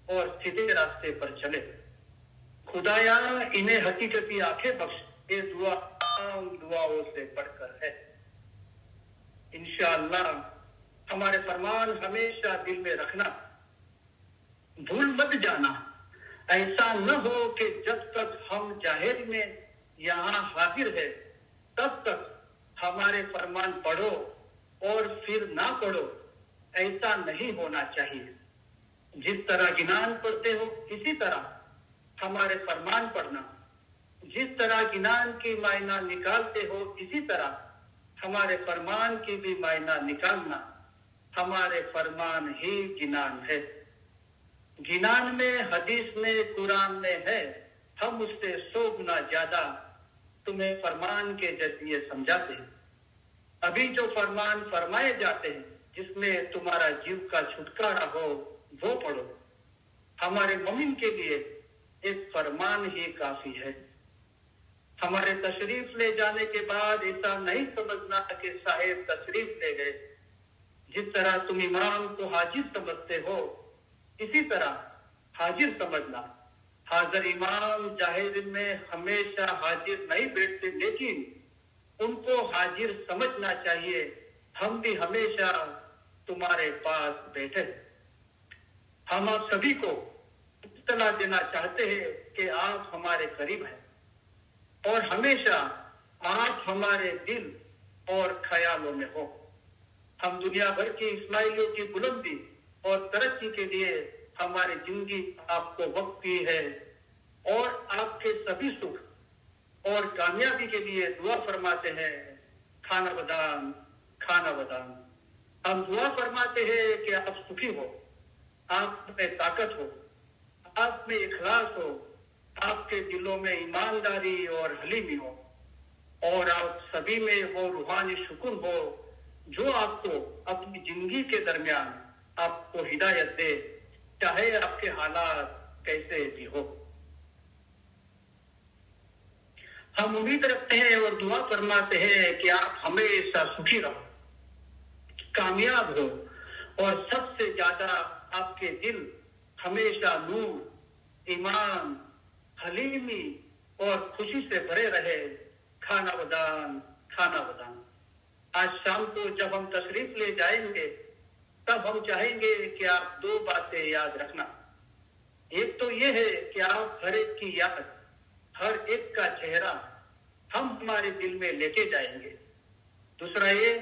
और सीधे रास्ते पर चले. खुदाया इन्हें हकीकती आंखें बख्श. ये दुआ दुआओं से बढ़कर है. इंशाअल्लाह हमारे फरमान हमेशा दिल में रखना, भूल मत जाना. ऐसा न हो कि जब तक हम जाहिर में यहाँ हाजिर है तब तक हमारे फरमान पढ़ो और फिर ना पढ़ो. ऐसा नहीं होना चाहिए. जिस तरह गिनान पढ़ते हो इसी तरह हमारे फरमान पढ़ना. जिस तरह गिनान की मायना निकालते हो इसी तरह हमारे फरमान की भी मायना निकालना. हमारे फरमान ही गिनान है. गिनान में, हदीस में, कुरान में है. हम उससे 100 गुना ज्यादा तुम्हें फरमान के जरिए समझाते हैं. अभी जो फरमान फरमाए जाते हैं जिसमें तुम्हारा जीव का छुटकारा हो वो पढ़ो. हमारे मोमिन के लिए एक फरमान ही काफी है. हमारे तशरीफ ले जाने के बाद ऐसा नहीं समझना कि साहेब तशरीफ ले गए. जिस तरह तुम इमाम को हाजिर समझते हो इसी तरह हाजिर समझना. हाजिर इमाम जाहिर में हमेशा हाजिर नहीं बैठते, लेकिन उनको हाजिर समझना चाहिए. हम भी हमेशा तुम्हारे पास बैठे. हम आप सभी को इत्तला देना चाहते हैं कि आप हमारे करीब हैं और हमेशा आप हमारे दिल और ख्यालों में हो. हम दुनिया भर की इस्माइलियों की बुलंदी और तरक्की के लिए हमारी जिंदगी आपको वक्त की है और आपके सभी सुख और कामयाबी के लिए दुआ फरमाते हैं, खाना बदान खाना बदान। हम दुआ फरमाते हैं कि आप सुखी हो, आप में ताकत हो, आप में इखलास हो, आपके दिलों में ईमानदारी और हलीमी हो, और आप सभी में वो रूहानी सुकून हो जो आपको अपनी जिंदगी के दरमियान आपको हिदायत दे, चाहे आपके हालात कैसे भी हो। हम उम्मीद रखते हैं और दुआ फरमाते हैं कि आप हमेशा सुखी रहो, कामयाब हो, और सबसे ज्यादा आपके दिल हमेशा नूर, ईमान, हलीमी और खुशी से भरे रहे। खाना बदान खाना बदान। आज शाम को जब हम तशरीफ ले जाएंगे तब हम चाहेंगे कि आप दो बातें याद रखना। एक तो ये है कि आप हर एक की याद, हर एक का चेहरा हम हमारे दिल में लेके जाएंगे। दूसरा ये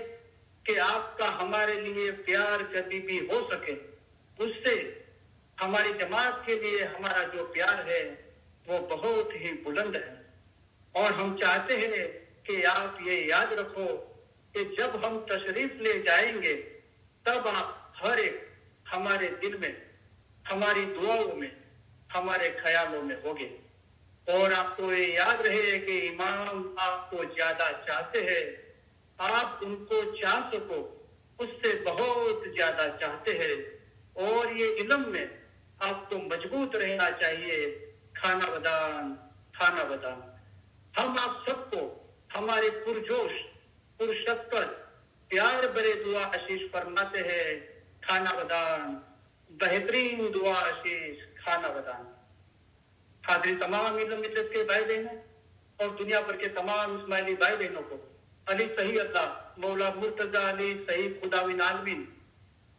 कि आपका हमारे लिए प्यार कभी भी हो सके, उससे हमारी जमात के लिए हमारा जो प्यार है वो बहुत ही बुलंद है। और हम चाहते हैं कि आप ये याद रखो कि जब हम तशरीफ ले जाएंगे तब आप हर एक हमारे दिल में, हमारी दुआओं में, हमारे ख्यालों में होगे। और आपको ये याद रहे कि इमाम आपको ज्यादा चाहते हैं, आप उनको चाह सको उससे बहुत ज्यादा चाहते हैं। और ये इल्म में आपको मजबूत रहना चाहिए। खाना बदान खाना बदान। हम आप सबको हमारे पुरजोश, पुरशक्कत, प्यार भरे दुआ आशीष फरमाते हैं। खाना बदान, बेहतरीन दुआ आशीष, खाना बदान। हाजिर तमाम इल्म मिल्लत के भाई बहनों और दुनिया भर के तमाम इस्माइली भाई बहनों को अली सही अल्लाह मौला मुर्तजा अली सही खुदाविन आलमीन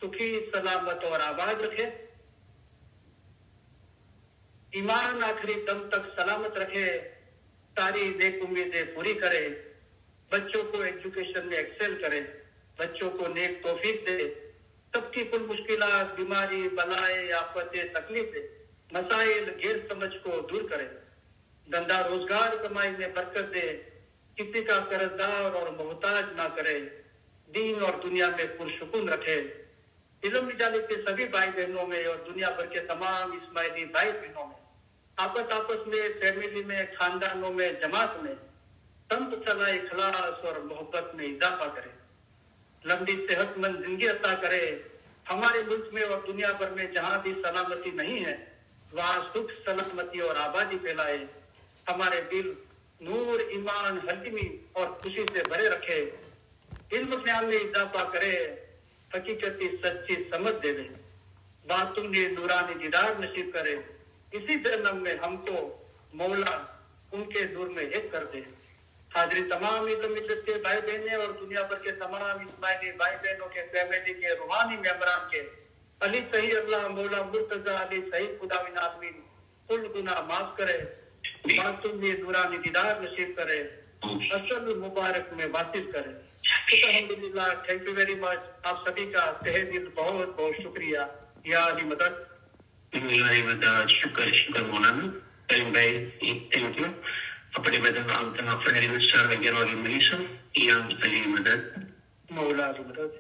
सुखी सलामत और आबाद रखे, ईमान आखिरी दम तक सलामत रखे, सारी नेक उम्मीदें पूरी करे, बच्चों को एजुकेशन में एक्सेल करे, बच्चों को नेक तौफीक दे, सबकी कुल मुश्किलात, बीमारी, बलाएं, आफतें, तकलीफें, मसाइल, गैर समझ को दूर करे, धंधा रोजगार कमाई में बरकत दे, किसी का कर्जदार और मोहताज ना करे, दीन और दुनिया में पुरसुकून रखे। इल्म मिजाले के सभी भाई बहनों में और दुनिया भर के तमाम इस्माइली भाई बहनों में आपस में, फैमिली में, खानदानों में, जमात में तंब चला इखलास और मोहब्बत में इजाफा करे, लंबी सेहतमंद जिंदगी अता करे। हमारे मुल्क में और दुनिया भर में जहां भी सलामती नहीं है वहां सुख, सलामती और आबादी फैलाए। हमारे दिल नूर, ईमान, हलीमी और खुशी से भरे रखे, इल्म ज्ञान में इजाफा करे, हकीकती सच्ची समझ दे दे, बातों में नूरानी दीदार नसीब करे। इसी जन्म में हमको मौला उनके नूर में एक कर दे। हाजिरी तमाम इल्म मिल्लत के भाई बहने और दुनिया भर के तमाम इस्माइली भाई बहनों के, फैमिली के, रूहानी मेंबरान के अली सही अल्लाह मौला मुर्तजा अली सही खुदाविन आलमीन कुल गुनाह माफ करे, बातों में नूरानी दीदार नसीब करे, असल मुबारक में वासिल करे। अल्हम्दुलिल्लाह, थैंक यू वेरी मच। आप सभी का तहे दिल बहुत बहुत शुक्रिया। या अली मदद शुक्र मौलाना thank you kepada Badan Pengawasan Besar Negara Malaysia yang Ali Madad मौला अली मदद।